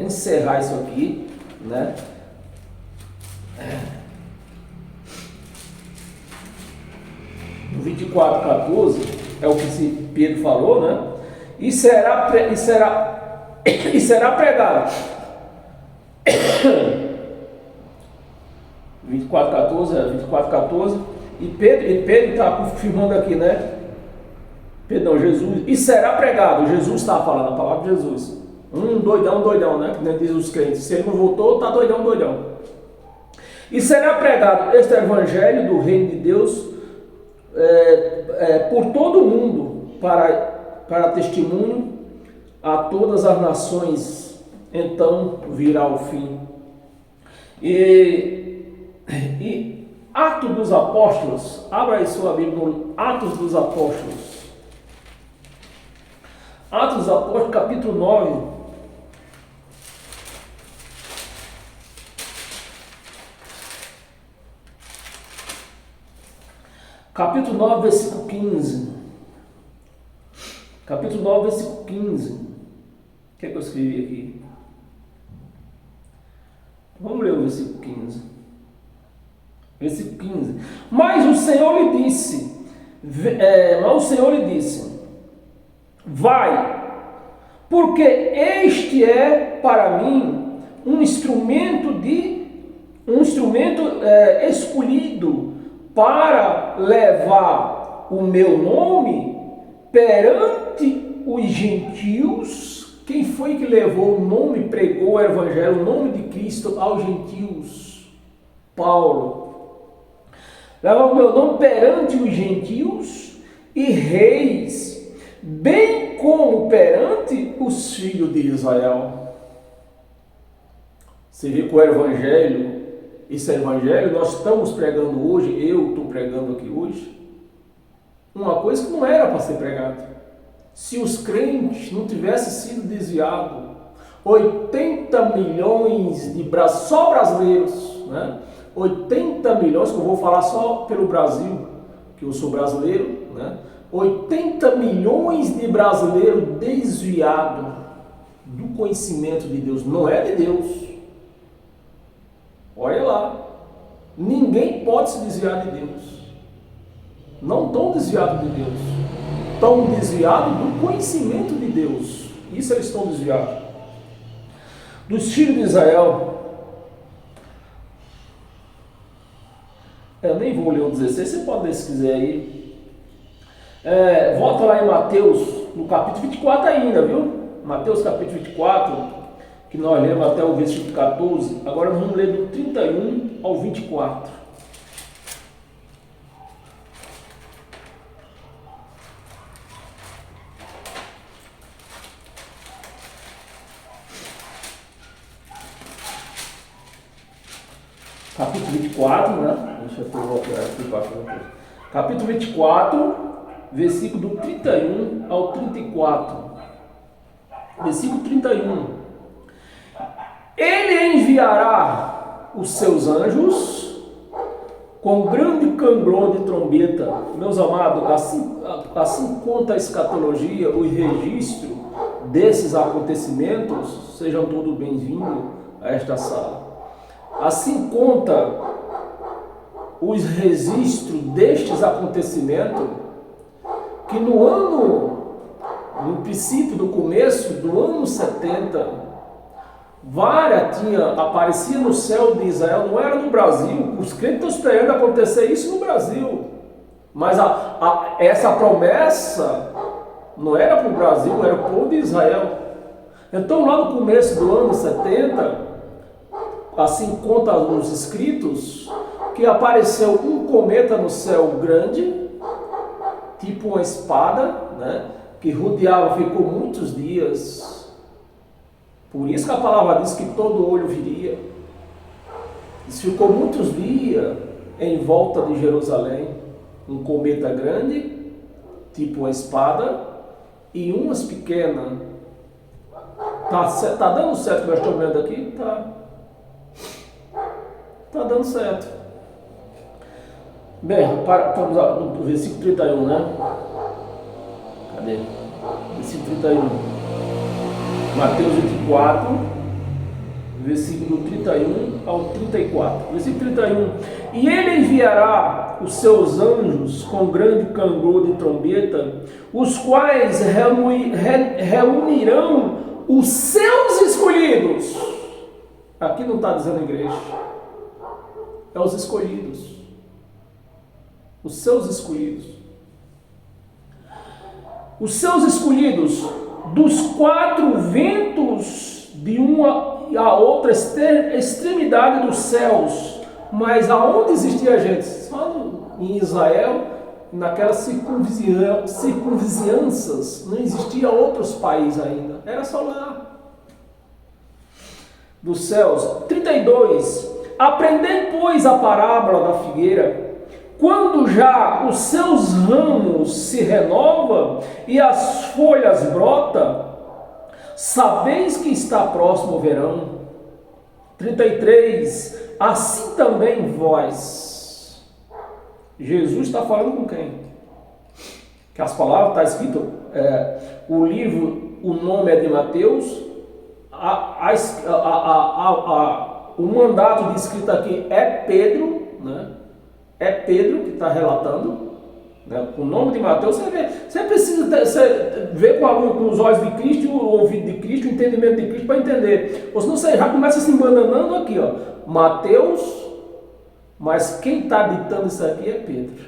encerrar isso aqui, né? No 24, 14, é o que Pedro falou, né? E será pregado. 24, 14. E Pedro está confirmando aqui, né? Perdão, Jesus. E será pregado. Jesus está falando a palavra de Jesus. Doidão, né? Que nem diz os crentes. Se ele não voltou, está doidão. E será pregado este evangelho do reino de Deus por todo o mundo, para testemunho a todas as nações. Então virá o fim. E Atos dos Apóstolos, abra aí sua Bíblia no Atos dos Apóstolos. Atos dos Apóstolos, capítulo 9. Capítulo 9, versículo 15. Capítulo 9, versículo 15. O que é que eu escrevi aqui? Vamos ler o versículo 15. Versículo 15. Mas o Senhor lhe disse, vai, porque este é para mim um instrumento escolhido para levar o meu nome perante os gentios. Quem foi que levou o nome, pregou o evangelho, o nome de Cristo aos gentios? Paulo. Levar o meu nome perante os gentios e reis, bem como perante os filhos de Israel. Você vê que o evangelho, esse evangelho nós estamos pregando hoje, eu estou pregando aqui hoje, uma coisa que não era para ser pregada. se os crentes não tivessem sido desviados, 80 milhões de só brasileiros, né? 80 milhões, que eu vou falar só pelo Brasil, que eu sou brasileiro, né? 80 milhões de brasileiros desviados do conhecimento de Deus, não é de Deus. Olha lá, ninguém pode se desviar de Deus. Não estão desviados de Deus, estão desviados do conhecimento de Deus. Isso eles estão desviados. Dos filhos de Israel, eu nem vou ler o 16, você pode ler se quiser aí. Volta lá em Mateus, no capítulo 24 ainda, viu? Mateus capítulo 24, que nós lemos até o versículo 14. Agora vamos ler do 31 ao 24. Capítulo 24, né? Deixa eu voltar aqui para frente. Capítulo 24, versículo do 31 ao 34. Versículo 31. Ele enviará os seus anjos com grande canglor de trombeta. Meus amados, assim conta a escatologia, o registro desses acontecimentos. Sejam todos bem-vindos a esta sala. Assim conta os registros destes acontecimentos, que no princípio, no começo do ano 70, aparecia no céu de Israel, não era no Brasil. Os crentes estão esperando acontecer isso no Brasil, mas essa promessa não era para o Brasil, era o povo de Israel. Então lá no começo do ano 70, assim conta os escritos, que apareceu um cometa no céu grande, tipo uma espada, né, que rodeava, ficou muitos dias. Por isso que a palavra diz que todo olho viria. Isso ficou muitos dias em volta de Jerusalém, um cometa grande, tipo uma espada, e umas pequenas. Tá dando certo o que nós estamos vendo aqui? Tá dando certo. Bem, vamos no versículo 31, né? Cadê? Versículo 31. Mateus 24, versículo 31 ao 34. Versículo 31. E ele enviará os seus anjos com grande canglor de trombeta, os quais reunirão os seus escolhidos. Aqui não está dizendo igreja. É os escolhidos. Os seus escolhidos. Os seus escolhidos dos quatro ventos, de uma a outra extremidade dos céus. Mas aonde existia gente? Só em Israel, naquelas circunvizinhanças, não existia outros países ainda. Era só lá. Dos céus. 32. Aprendei, pois, a parábola da figueira. Quando já os seus ramos se renovam e as folhas brotam, sabeis que está próximo o verão. 33. Assim também vós. Jesus está falando com quem? Que as palavras está escrito, o livro, o nome é de Mateus, o mandato de escrito aqui é Pedro, né? É Pedro que está relatando, né? O nome de Mateus. Você precisa ver com os olhos de Cristo, o ouvido de Cristo, o entendimento de Cristo para entender. Ou senão você já começa se embananando aqui, ó. Mateus, mas quem está ditando isso aqui é Pedro.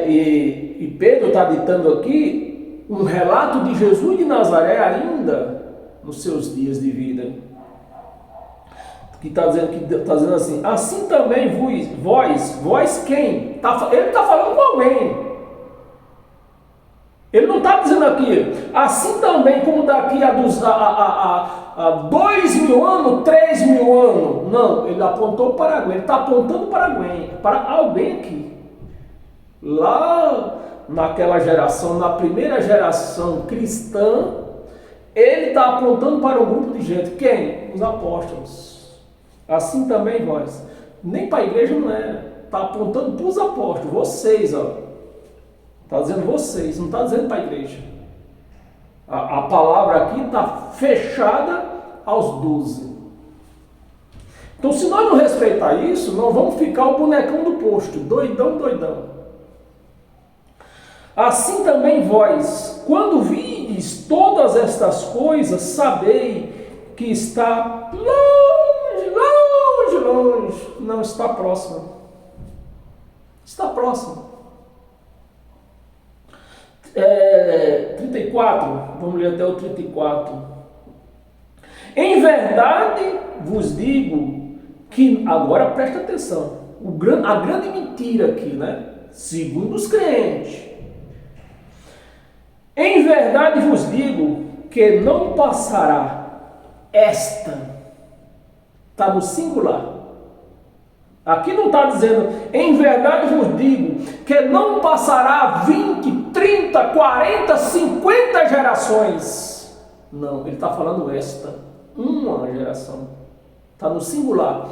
E Pedro está ditando aqui um relato de Jesus de Nazaré ainda nos seus dias de vida. Que está dizendo assim, assim também vós quem? Ele está falando com alguém. Ele não está dizendo aqui, assim também como daqui a 2.000 anos, 3.000 anos. Não, ele apontou para alguém, ele está apontando para alguém aqui. Lá naquela geração, na primeira geração cristã, ele está apontando para um grupo de gente. Quem? Os apóstolos. Assim também vós. Nem para a igreja não é. Está apontando para os apóstolos. Vocês, ó. Está dizendo vocês, não está dizendo para a igreja. A palavra aqui está fechada aos 12. Então, se nós não respeitar isso, nós vamos ficar o bonecão do posto. Doidão, doidão. Assim também vós, quando vides todas estas coisas, sabei que está longe, longe, longe. Não está próximo. Está próximo. 34, vamos ler até o 34. Em verdade vos digo que, agora presta atenção, a grande mentira aqui, né? Segundo os crentes. Em verdade vos digo que não passará esta. Está no singular. Aqui não está dizendo, em verdade vos digo que não passará 20, 30, 40, 50 gerações. Não, ele está falando esta. Uma geração. Está no singular.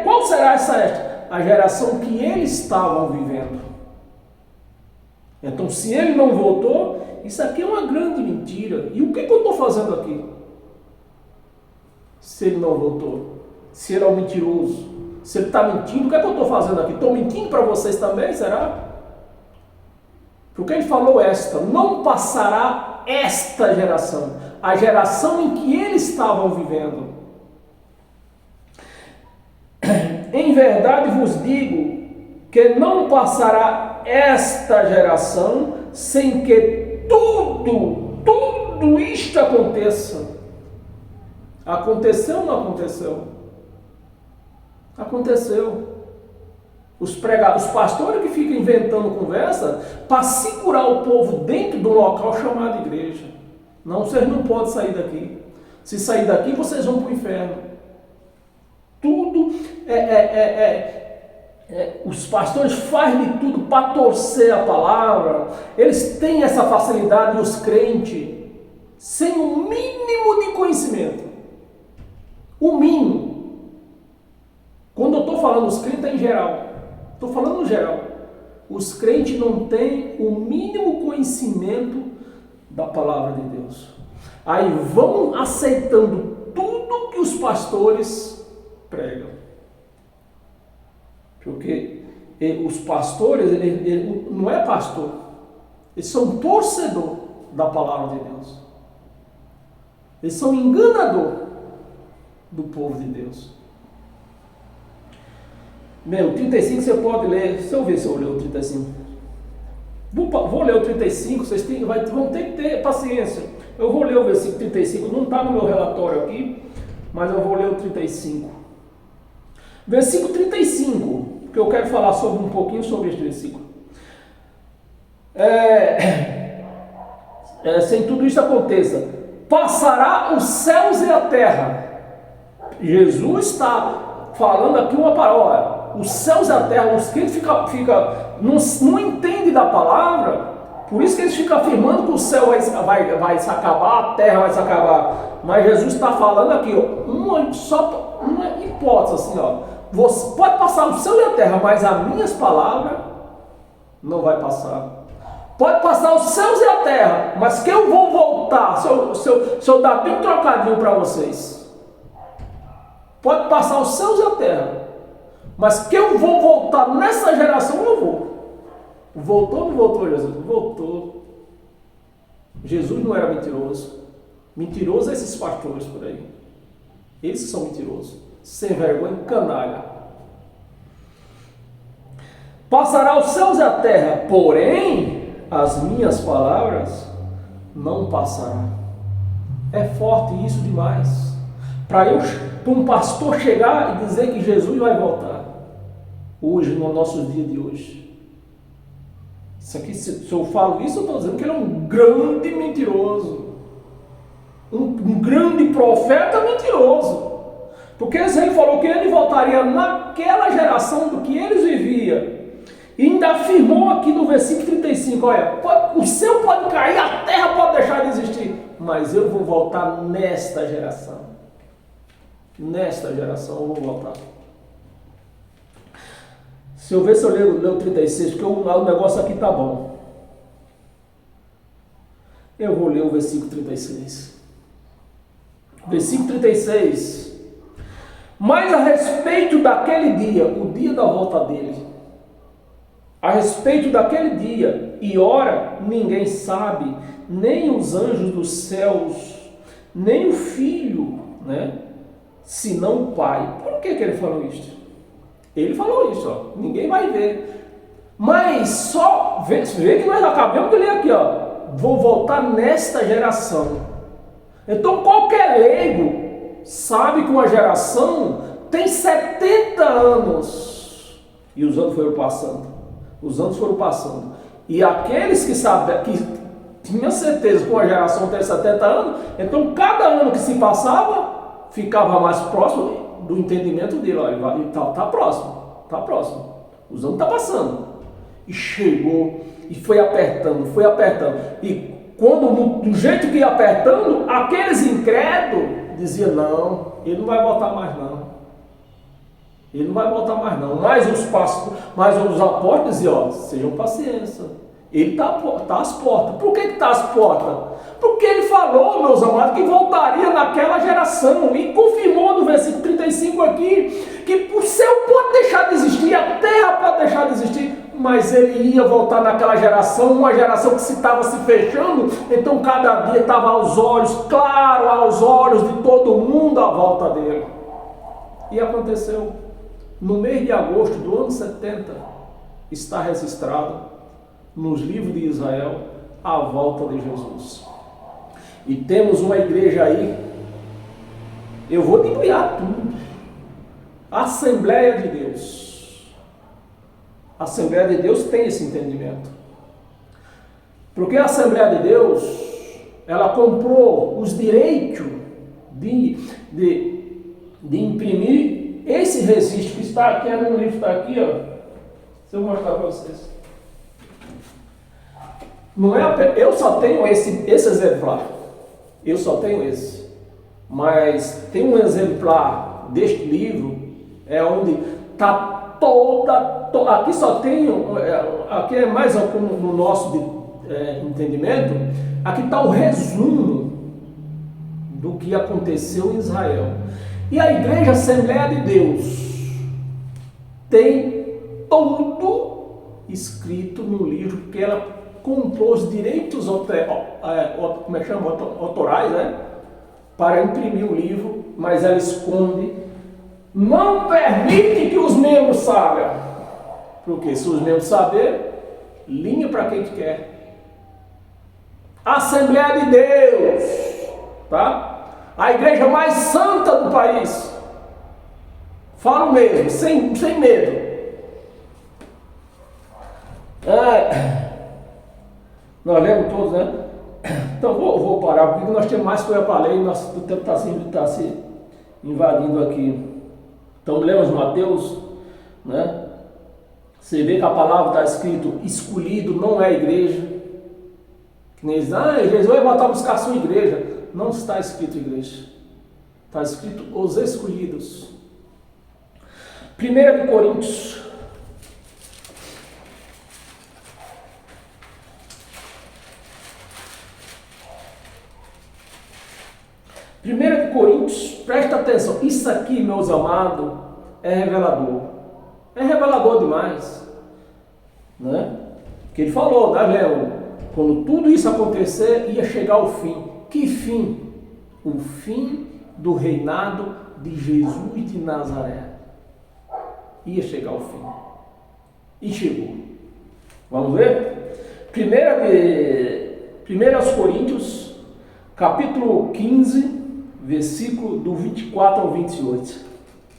Qual será esta? A geração que eles estavam vivendo. Então, se ele não voltou, isso aqui é uma grande mentira. E o que eu estou fazendo aqui? Se ele não voltou, se ele é um mentiroso, se ele está mentindo, o que é que eu estou fazendo aqui? Estou mentindo para vocês também, será? Porque ele falou esta, não passará esta geração, a geração em que eles estavam vivendo. Em verdade vos digo que não passará esta geração sem que tudo isto aconteça. Aconteceu ou não aconteceu? Aconteceu. Os pastores que ficam inventando conversa para segurar o povo dentro de um local chamado igreja. Não, vocês não podem sair daqui. Se sair daqui, vocês vão para o inferno. Tudo os pastores fazem de tudo para torcer a palavra. Eles têm essa facilidade, os crentes, sem o mínimo de conhecimento. O mínimo. Quando eu estou falando os crentes é em geral. Estou falando no geral. Os crentes não têm o mínimo conhecimento da palavra de Deus. Aí vão aceitando tudo que os pastores pregam. Porque os pastores, ele não é pastor. Eles são torcedor da palavra de Deus. Eles são enganador do povo de Deus. O 35 você pode ler. Deixa eu ver se eu ler o 35. Vou ler o 35, vocês vão ter que ter paciência. Eu vou ler o versículo 35, não está no meu relatório aqui, mas eu vou ler o 35. Versículo 35, porque eu quero falar um pouquinho sobre este versículo. Sem tudo isso aconteça, passará os céus e a terra. Jesus está falando aqui uma palavra. Os céus e a terra, os crentes não entendem da palavra, por isso que eles ficam afirmando que o céu vai se acabar, a terra vai se acabar. Mas Jesus está falando aqui, uma hipótese assim, você pode passar o céu e a terra, mas as minhas palavras não vai passar. Pode passar os céus e a terra, mas que eu vou voltar, se eu dar bem trocadinho para vocês. Pode passar os céus e a terra, mas que eu vou voltar nessa geração, eu vou. Voltou ou não voltou, Jesus? Voltou. Jesus não era mentiroso. Mentiroso é esses pastores por aí. Eles são mentirosos. Sem vergonha, canalha. Passará os céus e a terra, porém, as minhas palavras não passarão. É forte isso demais. Para um pastor chegar e dizer que Jesus vai voltar. Hoje, no nosso dia de hoje. Isso aqui, se eu falo isso, eu estou dizendo que ele é um grande mentiroso. Um grande profeta mentiroso. Porque ele falou que ele voltaria naquela geração do que eles viviam. E ainda afirmou aqui no versículo 35, olha, o céu pode cair, a terra pode deixar de existir, mas eu vou voltar nesta geração. Nesta geração eu vou voltar. Se eu ver se eu leio o 36, porque o negócio aqui tá bom. Eu vou ler o versículo 36. Versículo 36. Mas a respeito daquele dia, o dia da volta dele, a respeito daquele dia e hora, ninguém sabe, nem os anjos dos céus, nem o Filho, né? Senão o Pai. Por que ele falou isso? Ele falou isso, ó, ninguém vai ver. Mas só, vê que nós acabamos de ler aqui, ó, vou voltar nesta geração. Então qualquer leigo sabe que uma geração tem 70 anos. E os anos foram passando. Os anos foram passando. E aqueles que sabem, que tinham certeza que uma geração tem 70 anos, então cada ano que se passava, ficava mais próximo do entendimento dele. Olha, tá próximo, tá próximo. Os anos estão passando. E chegou, e foi apertando. E quando, do jeito que ia apertando, aqueles incrédulos diziam, não, ele não vai voltar mais não. Ele não vai voltar mais não. Mas os apóstolos diziam, ó, sejam paciência. Ele está às portas. Por que está às portas? Porque ele falou, meus amados, que voltaria naquela geração. E confirmou no versículo 35 aqui, que o céu pode deixar de existir, a terra pode deixar de existir, mas ele ia voltar naquela geração, uma geração que estava se fechando, então cada dia estava aos olhos, claro, aos olhos de todo mundo a volta dele. E aconteceu. No mês de agosto do ano 70, está registrado nos livros de Israel a volta de Jesus. E temos uma igreja aí, eu vou diminuir tudo, Assembleia de Deus. A Assembleia de Deus tem esse entendimento. Porque a Assembleia de Deus, ela comprou os direitos de imprimir esse registro que está aqui, no livro está aqui, ó. Deixa eu mostrar para vocês. Não é, eu só tenho esse exemplar. Eu só tenho esse. Mas tem um exemplar deste livro, onde está aqui só tem, aqui é mais como no nosso entendimento, aqui está o resumo do que aconteceu em Israel. E a Igreja Assembleia de Deus tem tudo escrito no livro, porque ela comprou os direitos autorais, né, para imprimir o livro, mas ela esconde, não permite que os membros saibam, porque se os membros saberem, linha para quem quer. Assembleia de Deus, tá? A igreja mais santa do país. Falo mesmo, sem medo. Nós lemos todos, né? Então vou parar, porque nós temos mais coisa para ler e o tempo está se invadindo aqui. Então lemos Mateus, né? Você vê que a palavra está escrito, escolhido não é igreja. Que nem diz, Jesus vai botar buscar a sua igreja. Não está escrito igreja. Está escrito os escolhidos. 1 Coríntios. Presta atenção. Isso aqui, meus amados, é revelador. É revelador demais. Né? Que ele falou, né, Léo? Quando tudo isso acontecer, ia chegar o fim. Que fim? O fim do reinado de Jesus de Nazaré. Ia chegar ao fim. E chegou. Vamos ver? 1 Coríntios, capítulo 15, versículo do 24 ao 28.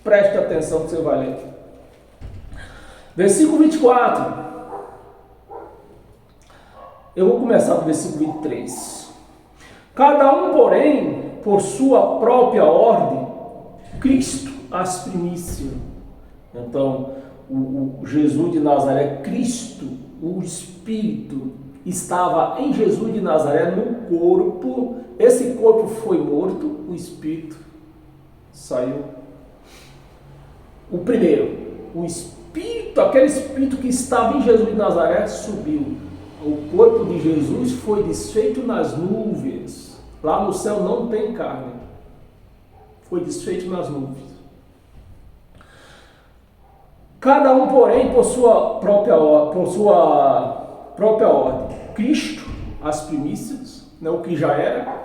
Preste atenção que você vai ler. Versículo 24. Eu vou começar do versículo 23. Cada um, porém, por sua própria ordem, Cristo as primícias. Então, o Jesus de Nazaré, Cristo, o Espírito, estava em Jesus de Nazaré no corpo. Esse corpo foi morto, o Espírito saiu. O primeiro, o Espírito, aquele Espírito que estava em Jesus de Nazaré, subiu. O corpo de Jesus foi desfeito nas nuvens. Lá no céu não tem carne. Foi desfeito nas nuvens. Cada um, porém, por sua própria ordem. Cristo, as primícias, né, o que já era,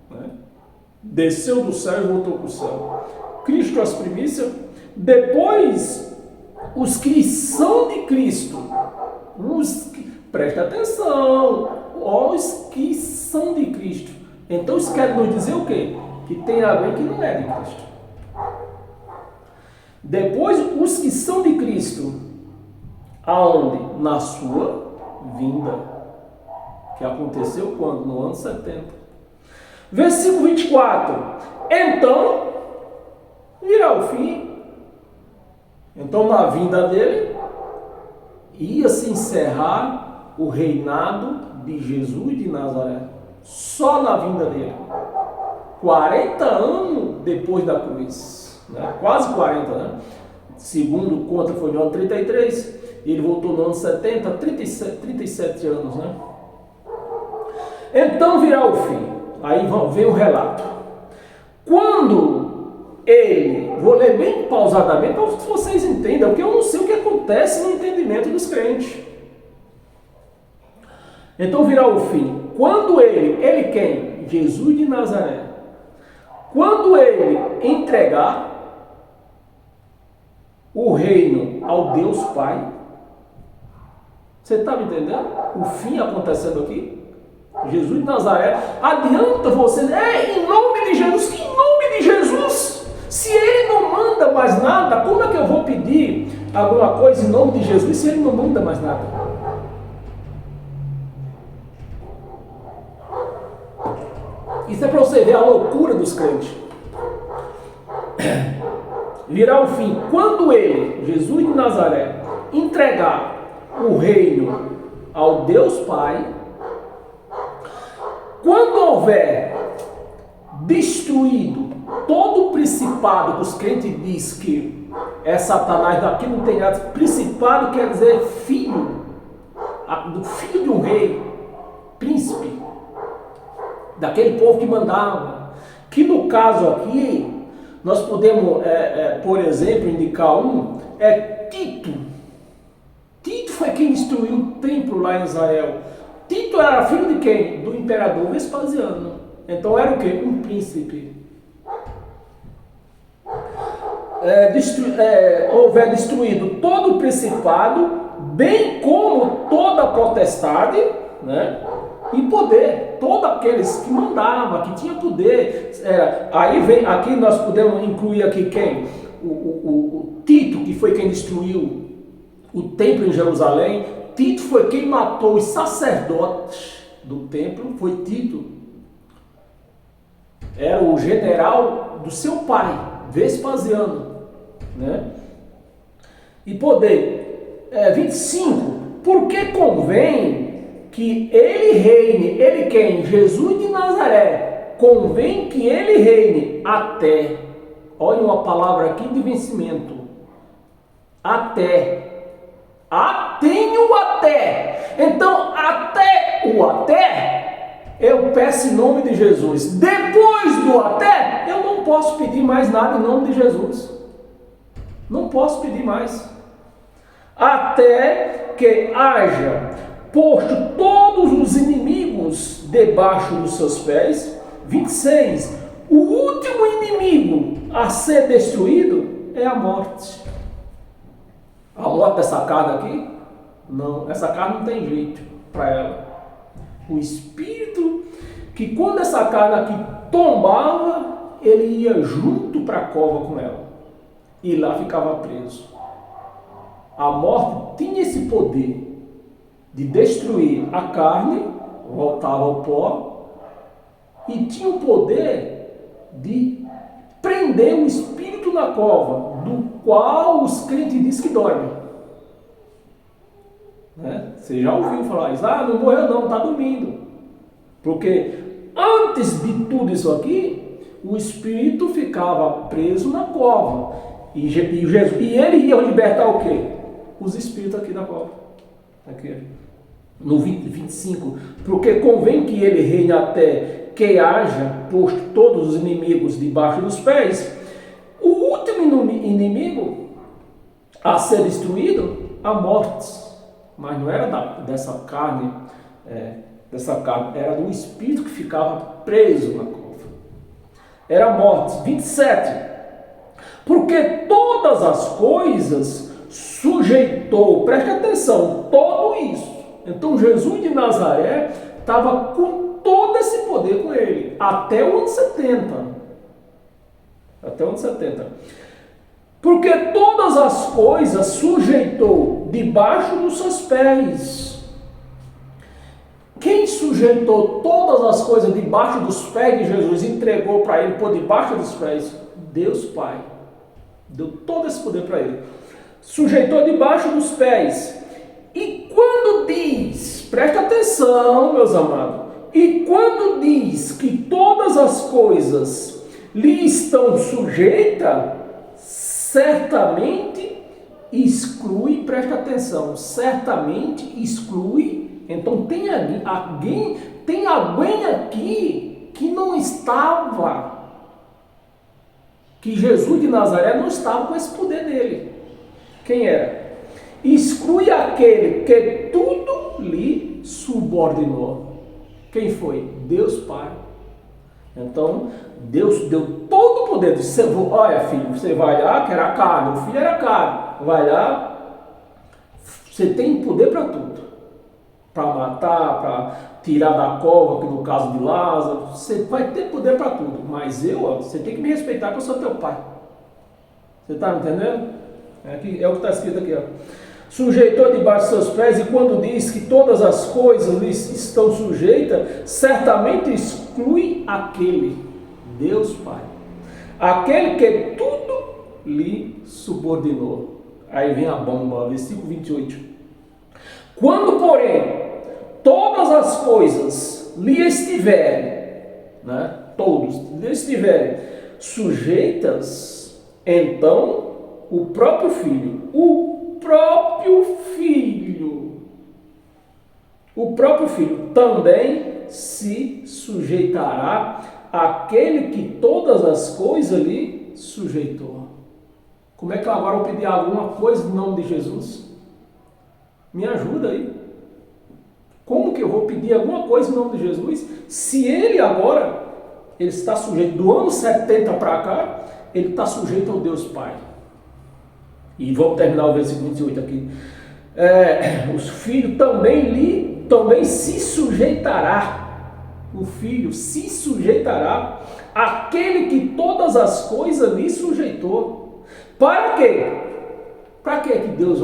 né, desceu do céu e voltou para o céu. Cristo, as primícias. Depois, os que são de Cristo. Presta atenção. Os que são de Cristo. Então, isso quer nos dizer o quê? Que tem alguém que não é de Cristo. Depois, os que são de Cristo, aonde? Na sua vinda, que aconteceu quando? No ano 70. Versículo 24. Então, virá o fim. Então, na vinda dele, ia se encerrar o reinado de Jesus de Nazaré. Só na vinda dele. 40 anos depois da cruz. Né? Quase 40, né? Segundo conta foi no ano 33, ele voltou no ano 70, 37 anos, né? Então virá o fim. Aí vem o relato. Quando ele, vou ler bem pausadamente para que vocês entendam, porque eu não sei o que acontece no entendimento dos crentes. Então virá o fim. Quando ele quem? Jesus de Nazaré. Quando ele entregar o reino ao Deus Pai, você está me entendendo? O fim acontecendo aqui. Jesus de Nazaré, adianta você, em nome de Jesus, que em nome de Jesus, se ele não manda mais nada, como é que eu vou pedir alguma coisa em nome de Jesus se ele não manda mais nada? Isso é para você ver a loucura dos crentes. Virá o fim. Quando ele, Jesus de Nazaré, entregar o reino ao Deus Pai, quando houver destruído todo o principado, que os crentes dizem que é Satanás, daqui não tem nada, principado quer dizer filho, do filho de um rei, príncipe, daquele povo que mandava, que no caso aqui, nós podemos, por exemplo, indicar Tito. Tito foi quem destruiu o templo lá em Israel. Tito era filho de quem? Do imperador Vespasiano. Então era o quê? Um príncipe. Houver destruído todo o principado, bem como toda a potestade, né? E poder, todos aqueles que mandavam, que tinha poder. Aí vem, aqui nós podemos incluir aqui quem? O Tito, que foi quem destruiu o templo em Jerusalém. Tito foi quem matou os sacerdotes do templo, foi Tito. Era o general do seu pai, Vespasiano, né? E poder, 25, porque convém que ele reine, ele quem? Jesus de Nazaré, convém que ele reine até, olha uma palavra aqui de vencimento, até, tenho até, então até, eu peço em nome de Jesus, depois do até, eu não posso pedir mais nada em nome de Jesus, não posso pedir mais, até que haja posto todos os inimigos debaixo dos seus pés. 26. O último inimigo a ser destruído é a morte. A morte dessa carne aqui? Não, essa carne não tem jeito para ela. O espírito, que quando essa carne aqui tombava, ele ia junto para a cova com ela. E lá ficava preso. A morte tinha esse poder de destruir a carne, voltava ao pó, e tinha o poder de prender o espírito na cova, do qual os crentes dizem que dorme. Né? Você já ouviu falar isso? Ah, não morreu não, está dormindo. Porque antes de tudo isso aqui, o espírito ficava preso na cova. E ele ia libertar o quê? Os espíritos aqui da cova. Aqui. No 25. Porque convém que ele reine até que haja posto todos os inimigos debaixo dos pés. O último inimigo a ser destruído, a morte. Mas não era dessa carne, era do espírito que ficava preso na cova. Era a morte. 27. Porque todas as coisas sujeitou, preste atenção, todo isso. Então Jesus de Nazaré estava com todo esse poder com ele, até o ano 70. Até o ano 70. Porque todas as coisas sujeitou debaixo dos seus pés. Quem sujeitou todas as coisas debaixo dos pés de Jesus, entregou para ele por debaixo dos pés? Deus Pai. Deu todo esse poder para ele. Sujeitou debaixo dos pés. E quando diz, presta atenção, meus amados, e quando diz que todas as coisas lhe estão sujeitas, certamente exclui, presta atenção, certamente exclui. Então tem alguém aqui que não estava, que Jesus de Nazaré não estava com esse poder nele. Quem era? Exclui aquele que tudo lhe subordinou. Quem foi? Deus Pai. Então, Deus deu todo o poder. Olha, filho, você vai lá, que era carne, o filho era carne. Vai lá, você tem poder para tudo. Para matar, para tirar da cova, que no caso de Lázaro, você vai ter poder para tudo. Mas você tem que me respeitar, que eu sou teu pai. Você está entendendo? É o que está escrito aqui, ó. Sujeitou debaixo de seus pés, e quando diz que todas as coisas lhe estão sujeitas, certamente exclui aquele, Deus Pai, aquele que tudo lhe subordinou. Aí vem a bomba, versículo 28. Quando, porém, todas as coisas lhe estiverem, todos lhe estiverem sujeitas, então o próprio filho também se sujeitará àquele que todas as coisas lhe sujeitou. Como é que eu agora vou pedir alguma coisa em nome de Jesus? Me ajuda aí. Como que eu vou pedir alguma coisa em nome de Jesus se ele agora, ele está sujeito, do ano 70 para cá, ele está sujeito ao Deus Pai. E vamos terminar o versículo 28 aqui. Os filhos também se sujeitará. O filho se sujeitará àquele que todas as coisas lhe sujeitou. Para quê? Para quê que Deus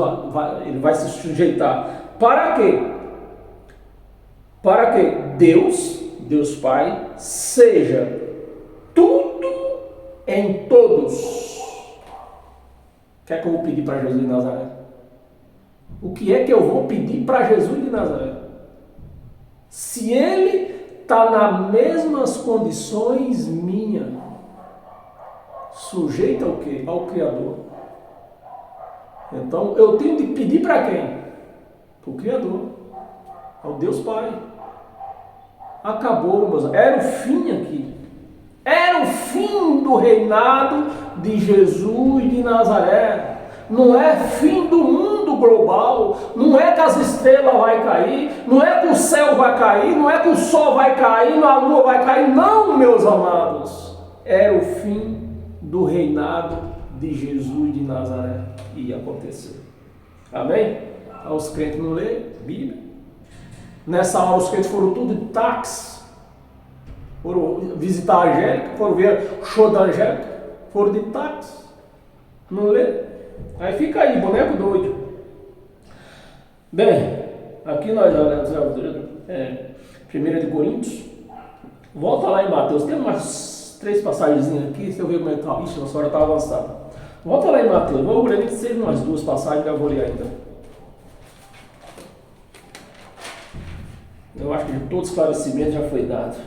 ele vai se sujeitar? Para quê? Para que Deus Pai, seja tudo em todos. O que é que eu vou pedir para Jesus de Nazaré? O que é que eu vou pedir para Jesus de Nazaré? Se ele está nas mesmas condições minha, sujeito ao quê? Ao Criador. Então eu tenho de pedir para quem? Para o Criador, ao Deus Pai. Acabou, meus amigos. Era o fim aqui. Era o fim do reinado de Jesus de Nazaré. Não é fim do mundo global. Não é que as estrelas vão cair. Não é que o céu vai cair. Não é que o sol vai cair. A lua vai cair. Não, meus amados. Era o fim do reinado de Jesus de Nazaré. Ia acontecer. Amém? Os crentes não lêem Bíblia. Nessa hora os crentes foram tudo de táxi. Foram visitar a Angélica, foram ver o show da Angélica, foram de táxi. Não lê? Aí fica aí, boneco doido. Bem, aqui nós olhamos 1 de Coríntios. Volta lá em Mateus. Tem umas 3 passagens aqui, se eu ver como é que está. Ixi, nossa hora está avançada. Volta lá em Mateus, vamos ler 26, umas duas passagens que eu vou ler ainda. Eu acho que todo esclarecimento já foi dado.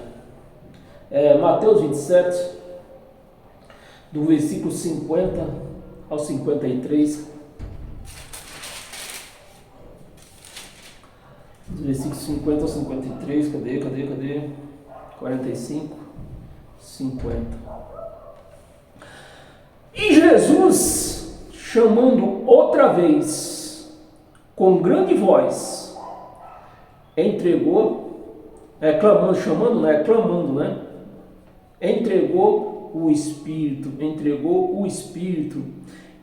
Mateus 27, do versículo 50 ao 53. Do versículo 50 ao 53, cadê? 45, 50. E Jesus, chamando outra vez, com grande voz, entregou, clamando, entregou o Espírito.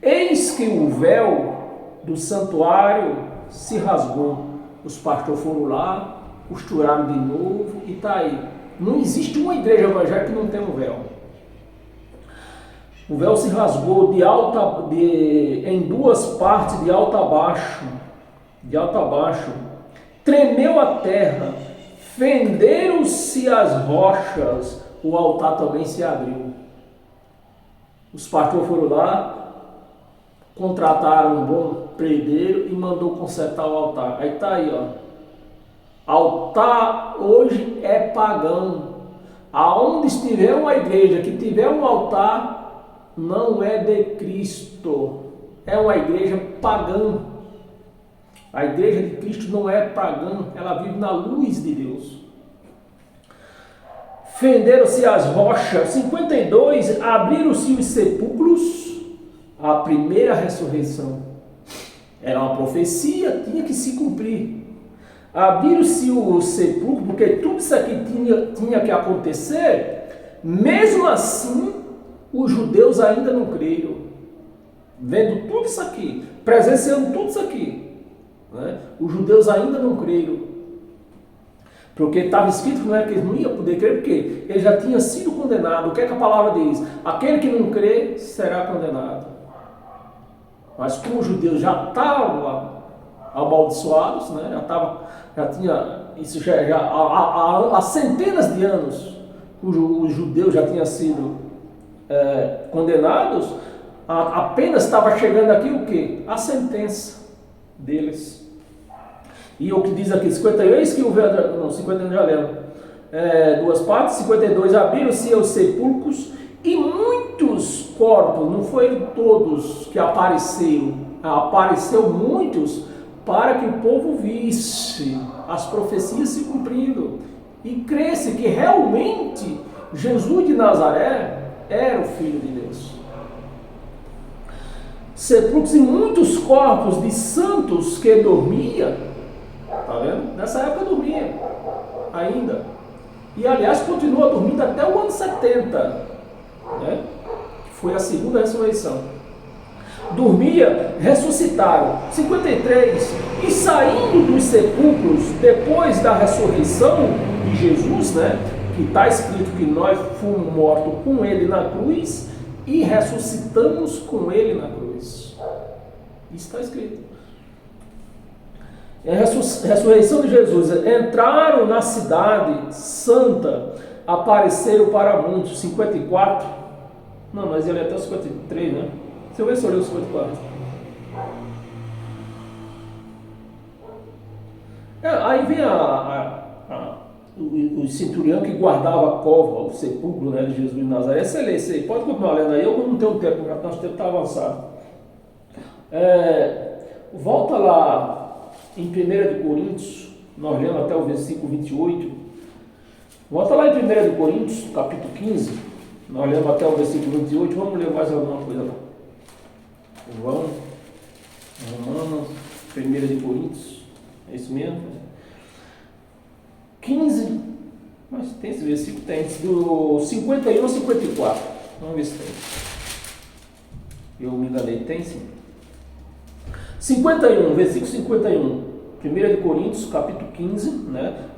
Eis que o véu do santuário se rasgou. Os pastores foram lá, costuraram de novo e está aí. Não existe uma igreja evangélica que não tem um véu. O véu se rasgou em duas partes, de alto a baixo. Tremeu a terra, fenderam-se as rochas, o altar também se abriu. Os pastores foram lá, contrataram um bom predeiro e mandou consertar o altar. Aí está aí, ó. Altar hoje é pagão. Aonde estiver uma igreja que tiver um altar, não é de Cristo. É uma igreja pagã. A igreja de Cristo não é pagã, ela vive na luz de Deus. Fenderam-se as rochas. 52, abriram-se os sepulcros. A primeira ressurreição. Era uma profecia, tinha que se cumprir. Abriram-se o sepulcro, porque tudo isso aqui tinha que acontecer. Mesmo assim, os judeus ainda não creram. Vendo tudo isso aqui, presenciando tudo isso aqui, os judeus ainda não creram. Porque estava escrito que eles não iam poder crer, porque ele já tinha sido condenado. O que é que a palavra diz? Aquele que não crê será condenado. Mas como os judeus já estavam amaldiçoados, já tinha isso há centenas de anos, os judeus já tinham sido condenados, apenas estava chegando aqui o quê? A sentença deles. E o que diz aqui, 51, eis que o véu, não, 51 já lembro, duas partes, 52, abriram-se os sepulcros e muitos corpos, não foram todos que apareceu muitos, para que o povo visse as profecias se cumprindo e cresce que realmente Jesus de Nazaré era o Filho de Deus. Sepulcros e muitos corpos de santos que dormiam, tá vendo? Nessa época dormia ainda. E aliás continua dormindo até o ano 70, que foi a segunda ressurreição. Dormia, ressuscitaram. 53, e saindo dos sepulcros depois da ressurreição de Jesus, que está escrito que nós fomos mortos com ele na cruz e ressuscitamos com ele na cruz. Isso está escrito. A ressurreição de Jesus, entraram na cidade santa, apareceram para muitos. 54, não, mas ele é até 53, né? Deixa eu ver se eu olhei os 54. Aí vem o centurião que guardava a cova, o sepulcro de Jesus de Nazaré. Excelência aí, pode continuar lendo aí, eu não tenho tempo, porque nosso tempo está avançado. Volta lá em 1 de Coríntios, nós lemos até o versículo 28. Volta lá em 1 de Coríntios, capítulo 15, nós lemos até o versículo 28, vamos ler mais alguma coisa lá. Romanos, 1 de Coríntios, é isso mesmo? 15, mas tem esse versículo, tem, do 51 a 54, vamos ver se tem. Eu me enganei, tem sim. 51, versículo 51, 1 de Coríntios, capítulo 15,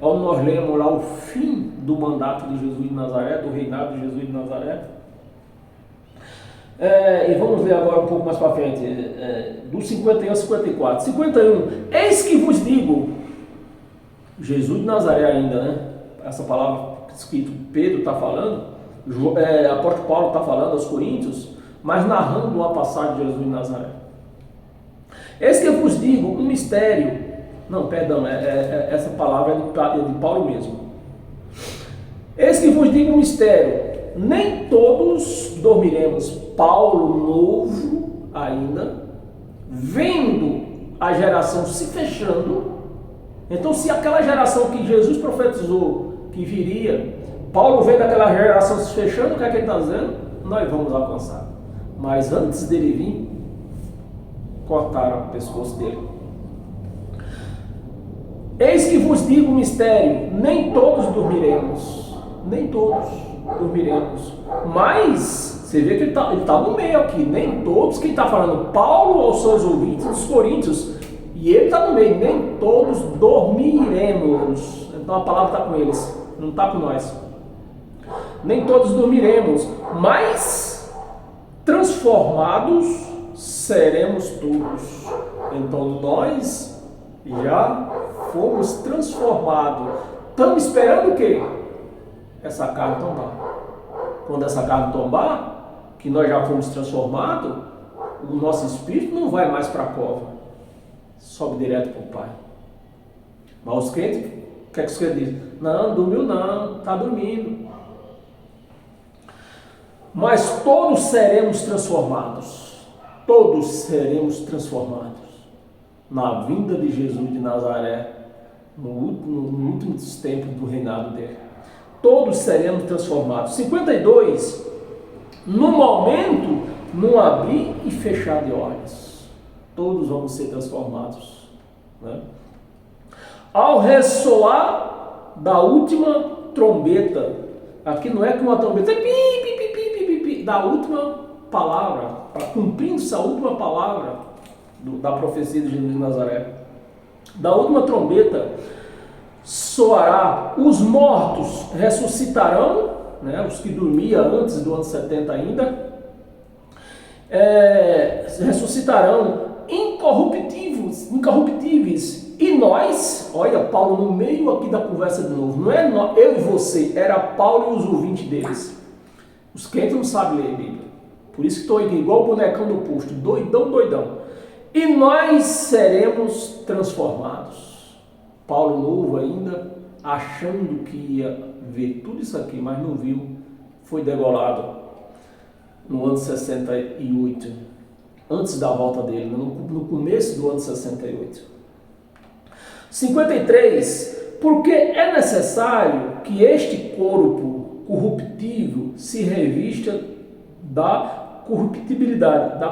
onde nós lemos lá o fim do mandato de Jesus de Nazaré, do reinado de Jesus de Nazaré. E vamos ler agora um pouco mais para frente, do 51 ao 54. 51, eis que vos digo, Jesus de Nazaré ainda, essa palavra escrito Pedro está falando, apóstolo Paulo está falando aos Coríntios, mas narrando uma passagem de Jesus de Nazaré. Eis que eu vos digo um mistério. Não, perdão, essa palavra é de Paulo mesmo. Eis que vos digo um mistério. Nem todos dormiremos. Paulo, novo ainda, vendo a geração se fechando. Então, se aquela geração que Jesus profetizou que viria, Paulo vendo aquela geração se fechando, o que é que ele está dizendo? Nós vamos alcançar. Mas antes dele vir, cortaram o pescoço dele. Eis que vos digo um mistério, nem todos dormiremos. Nem todos dormiremos. Mas, você vê que ele tá no meio aqui, nem todos. Quem está falando? Paulo aos seus ouvintes, os coríntios. E ele está no meio, nem todos dormiremos. Então a palavra está com eles, não está com nós. Nem todos dormiremos, mas transformados seremos todos. Então nós já fomos transformados. Estamos esperando o quê? Essa carne tombar. Quando essa carne tombar, que nós já fomos transformados, o nosso espírito não vai mais para a cova. Sobe direto para o Pai. Mas os crentes, o que é que os crentes dizem? Não, dormiu não, está dormindo. Mas todos seremos transformados. Todos seremos transformados. Na vinda de Jesus de Nazaré, no último dos tempos do reinado dele. Todos seremos transformados. 52. No momento, num abrir e fechar de olhos. Todos vamos ser transformados, né? Ao ressoar da última trombeta, aqui não é que uma trombeta é pi, da última palavra, cumprindo-se a última palavra da profecia de Jesus de Nazaré. Da última trombeta soará, os mortos ressuscitarão, né? Os que dormiam antes do ano 70 ainda, ressuscitarão incorruptíveis, e nós, olha Paulo no meio aqui da conversa de novo, não é eu e você, era Paulo e os ouvintes deles. Os crentes não sabem ler a Bíblia, por isso que estou aqui igual o bonecão do posto, doidão, e nós seremos transformados. Paulo novo ainda, achando que ia ver tudo isso aqui, mas não viu, foi degolado no ano 68, antes da volta dele, no começo do ano 68. 53. Porque é necessário que este corpo corruptível se revista da corruptibilidade.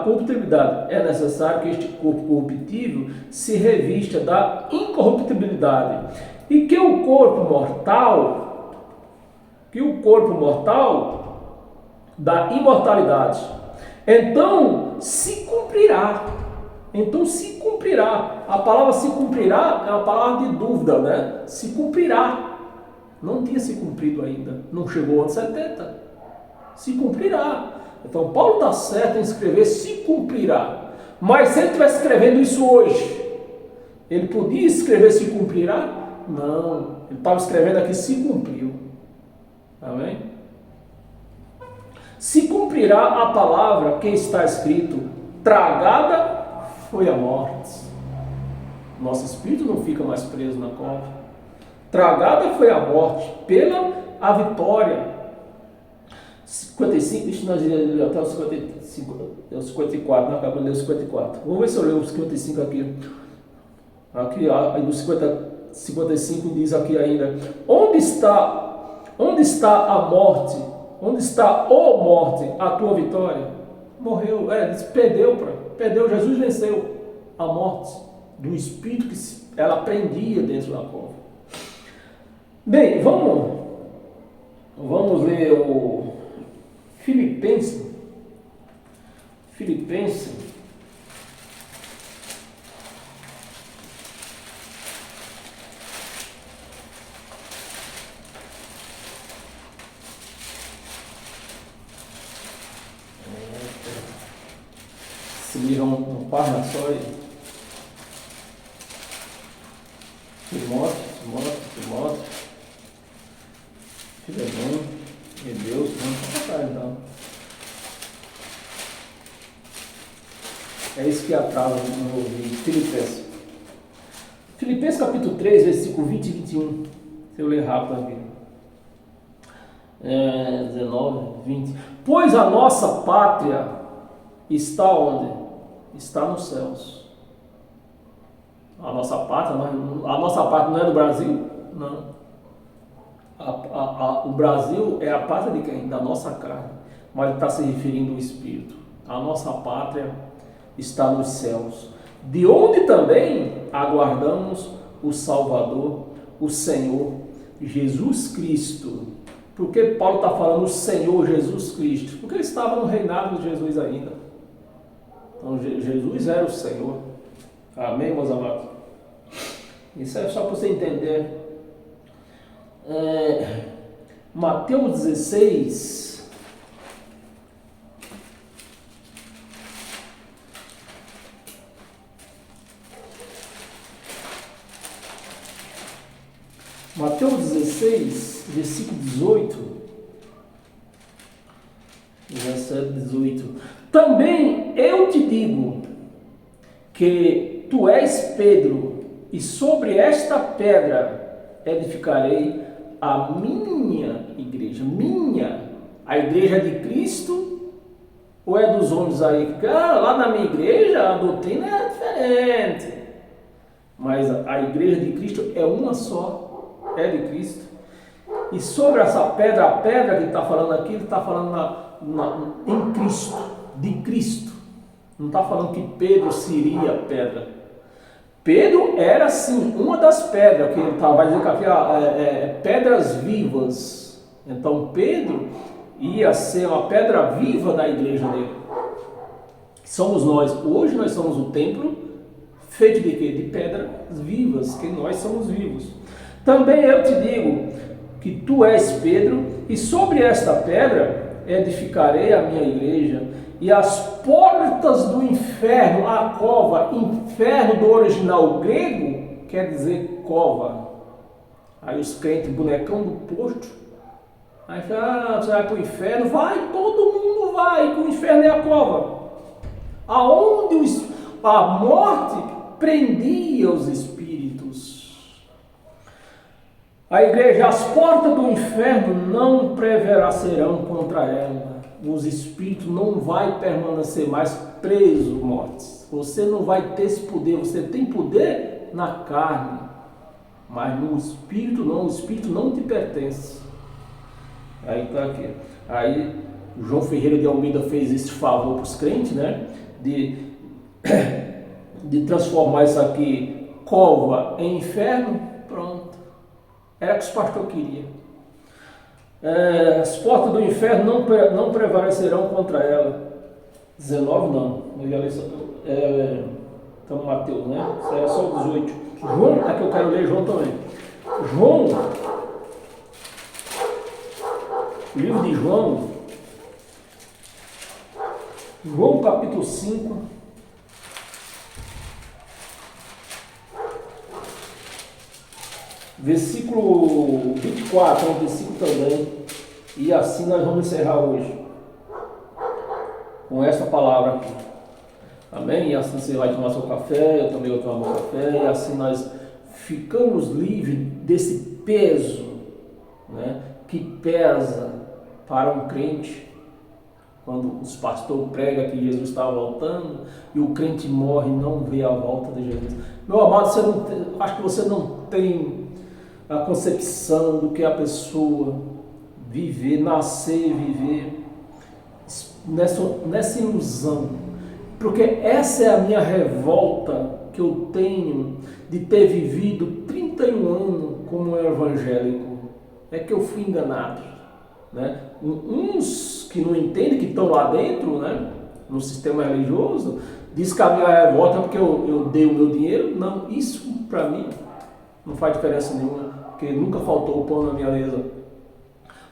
É necessário que este corpo corruptível se revista da incorruptibilidade. E que o corpo mortal da imortalidade. Então se cumprirá. A palavra se cumprirá é uma palavra de dúvida, né? Se cumprirá. Não tinha se cumprido ainda. Não chegou ao ano 70. Se cumprirá. Então Paulo está certo em escrever se cumprirá. Mas se ele estivesse escrevendo isso hoje, ele podia escrever se cumprirá? Não. Ele estava escrevendo aqui se cumpriu. Amém? Se cumprirá a palavra que está escrito, tragada foi a morte. Nosso espírito não fica mais preso na cova. Tragada foi a morte pela a vitória. 55, deixa nós ir até o 55, o 54, nós acabamos de ler o 54. Vamos ver se eu leio o 55 aqui. Aqui no 55 diz aqui ainda: Onde está a morte? Onde está, ó morte, a tua vitória? Morreu, perdeu, Jesus venceu a morte do espírito que ela prendia dentro da cova. Bem, vamos ler o Filipenses. Se livra um página só aí. Timóteo. Filho é bom. Meu Deus, vamos passar então. É isso que atrasa no ouvido. Filipenses. Filipenses capítulo 3, versículo 20 e 21. Se eu ler rápido aqui. 19, 20. Pois a nossa pátria está onde? Está nos céus. A nossa pátria não é do Brasil? Não. O Brasil é a pátria de quem? Da nossa carne. Mas ele está se referindo ao Espírito. A nossa pátria está nos céus, de onde também aguardamos o Salvador, o Senhor Jesus Cristo. Por que Paulo está falando o Senhor Jesus Cristo? Porque ele estava no reinado de Jesus ainda. Então Jesus era o Senhor. Amém, meus amados? Isso é só para você entender. Mateus 16. Mateus 16, versículo 18. Versículo 18. Também eu te digo que tu és Pedro, e sobre esta pedra edificarei a minha igreja. A igreja de Cristo, ou é dos homens aí? Lá na minha igreja a doutrina é diferente. Mas a igreja de Cristo é uma só. É de Cristo. E sobre essa pedra, a pedra que ele está falando aqui, ele está falando em Cristo, de Cristo. Não está falando que Pedro seria pedra. Pedro era sim uma das pedras, que ele vai dizer que havia pedras vivas. Então Pedro ia ser uma pedra viva da igreja dele. Somos nós. Hoje nós somos o templo feito de quê? De pedras vivas, que nós somos vivos. Também eu te digo que tu és Pedro, e sobre esta pedra edificarei a minha igreja, e as portas do inferno, a cova, inferno do original grego, quer dizer cova. Aí os crentes, bonecão do posto, aí fala, você vai para o inferno? Vai, todo mundo vai, que o inferno é a cova. Aonde a morte prendia os espíritos. A igreja, as portas do inferno não prevalecerão contra ela. Os espíritos não vai permanecer mais presos, mortes. Você não vai ter esse poder. Você tem poder na carne, mas no espírito não. O espírito não te pertence. Aí tá aqui. Aí João Ferreira de Almeida fez esse favor para os crentes, né? De transformar isso aqui, cova, em inferno. Pronto. Era o que os pastores queriam. As portas do inferno não prevalecerão contra ela. 19 não. Eu já li estamos Mateus, né? Isso é só 18. João, aqui eu quero ler João também. João, livro de João, capítulo 5. Versículo 24, é um versículo também. E assim nós vamos encerrar hoje. Com essa palavra aqui. Amém? E assim você vai tomar seu café, eu também vou tomar meu café. E assim nós ficamos livres desse peso, né, que pesa para um crente. Quando os pastores pregam que Jesus está voltando e o crente morre e não vê a volta de Jesus. Meu amado, acho que você não tem a concepção do que a pessoa viver, nascer, viver nessa ilusão. Porque essa é a minha revolta que eu tenho de ter vivido 31 anos como evangélico. É que eu fui enganado, né? Uns que não entendem, que estão lá dentro, né, no sistema religioso, diz que a minha revolta é porque eu dei o meu dinheiro. Não, isso para mim não faz diferença nenhuma, porque nunca faltou o pão na minha mesa.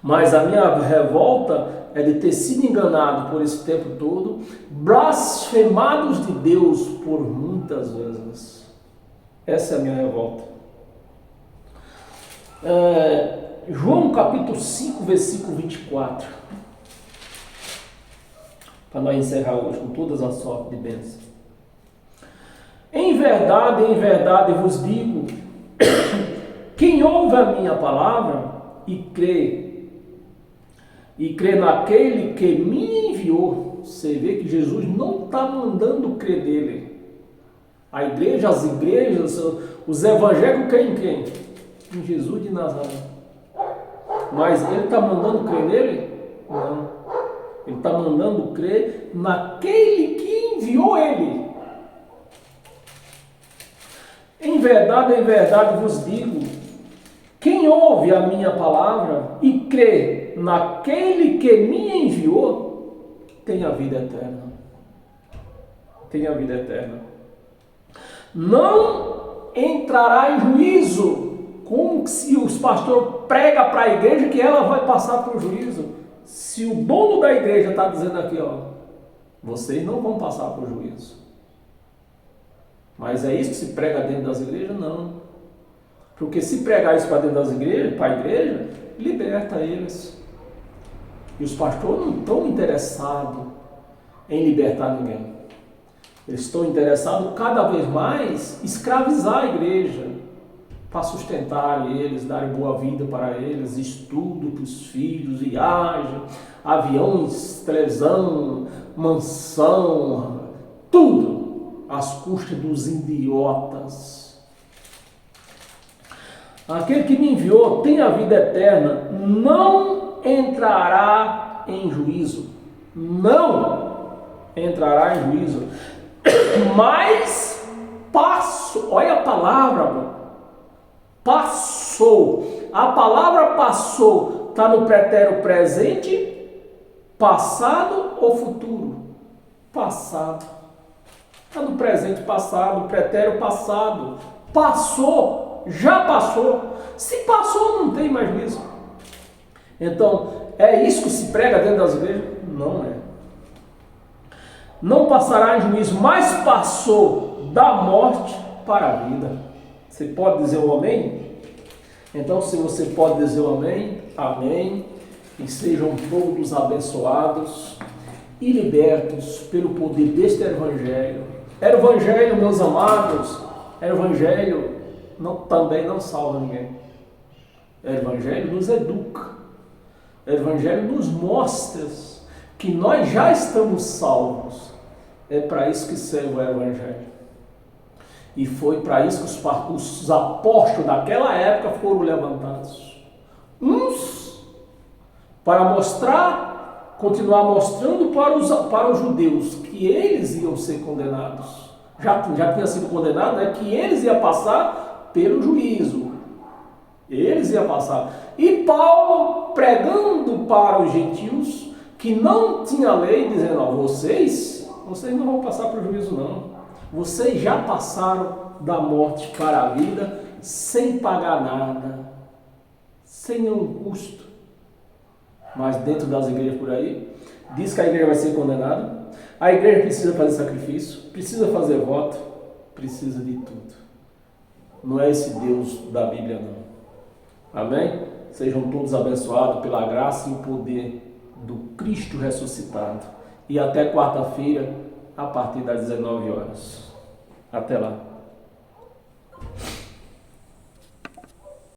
Mas a minha revolta é de ter sido enganado por esse tempo todo, blasfemados de Deus por muitas vezes. Essa é a minha revolta. João capítulo 5, versículo 24. Para nós encerrar hoje com todas as sortes de bênçãos. em verdade vos digo, quem ouve a minha palavra e crê naquele que me enviou. Você vê que Jesus não está mandando crer nele. A igreja, as igrejas, os evangélicos creem em quem? Em Jesus de Nazaré. Mas ele está mandando crer nele? Não. Ele está mandando crer naquele que enviou ele. Em verdade vos digo, quem ouve a minha palavra e crê naquele que me enviou, tem a vida eterna. Tem a vida eterna. Não entrará em juízo, como se os pastores pregam para a igreja que ela vai passar por juízo. Se o dono da igreja está dizendo aqui, ó, vocês não vão passar por juízo. Mas é isso que se prega dentro das igrejas? Não. Porque se pregar isso para dentro das igrejas, para a igreja, liberta eles. E os pastores não estão interessados em libertar ninguém. Eles estão interessados cada vez mais em escravizar a igreja, para sustentar eles, darem boa vida para eles, estudo para os filhos, viagem, aviões, televisão, mansão, tudo às custas dos idiotas. Aquele que me enviou tem a vida eterna, não entrará em juízo. Não entrará em juízo. Mas passou, olha a palavra, mano. Passou. A palavra passou está no pretérito presente, passado ou futuro? Passado. Está no presente passado, pretérito passado. Passou, já passou. Se passou, não tem mais juízo. Então, é isso que se prega dentro das igrejas? Não é. Não passará em juízo, mas passou da morte para a vida. Você pode dizer o amém? Então, se você pode dizer o amém, amém. E sejam todos abençoados e libertos pelo poder deste evangelho. Evangelho, meus amados, evangelho também não salva ninguém. Evangelho nos educa. Evangelho nos mostra que nós já estamos salvos. É para isso que serve o evangelho. E foi para isso que os apóstolos daquela época foram levantados. Uns para mostrar, continuar mostrando para os judeus que eles iam ser condenados. Já tinha sido condenado, né? Que eles iam passar pelo juízo. Eles iam passar. E Paulo pregando para os gentios que não tinha lei, dizendo, ó, vocês não vão passar por juízo não. Vocês já passaram da morte para a vida sem pagar nada, sem nenhum custo. Mas dentro das igrejas por aí, diz que a igreja vai ser condenada. A igreja precisa fazer sacrifício, precisa fazer voto, precisa de tudo. Não é esse Deus da Bíblia não. Amém? Sejam todos abençoados pela graça e o poder do Cristo ressuscitado. E até quarta-feira, a partir das 19 horas. Até lá.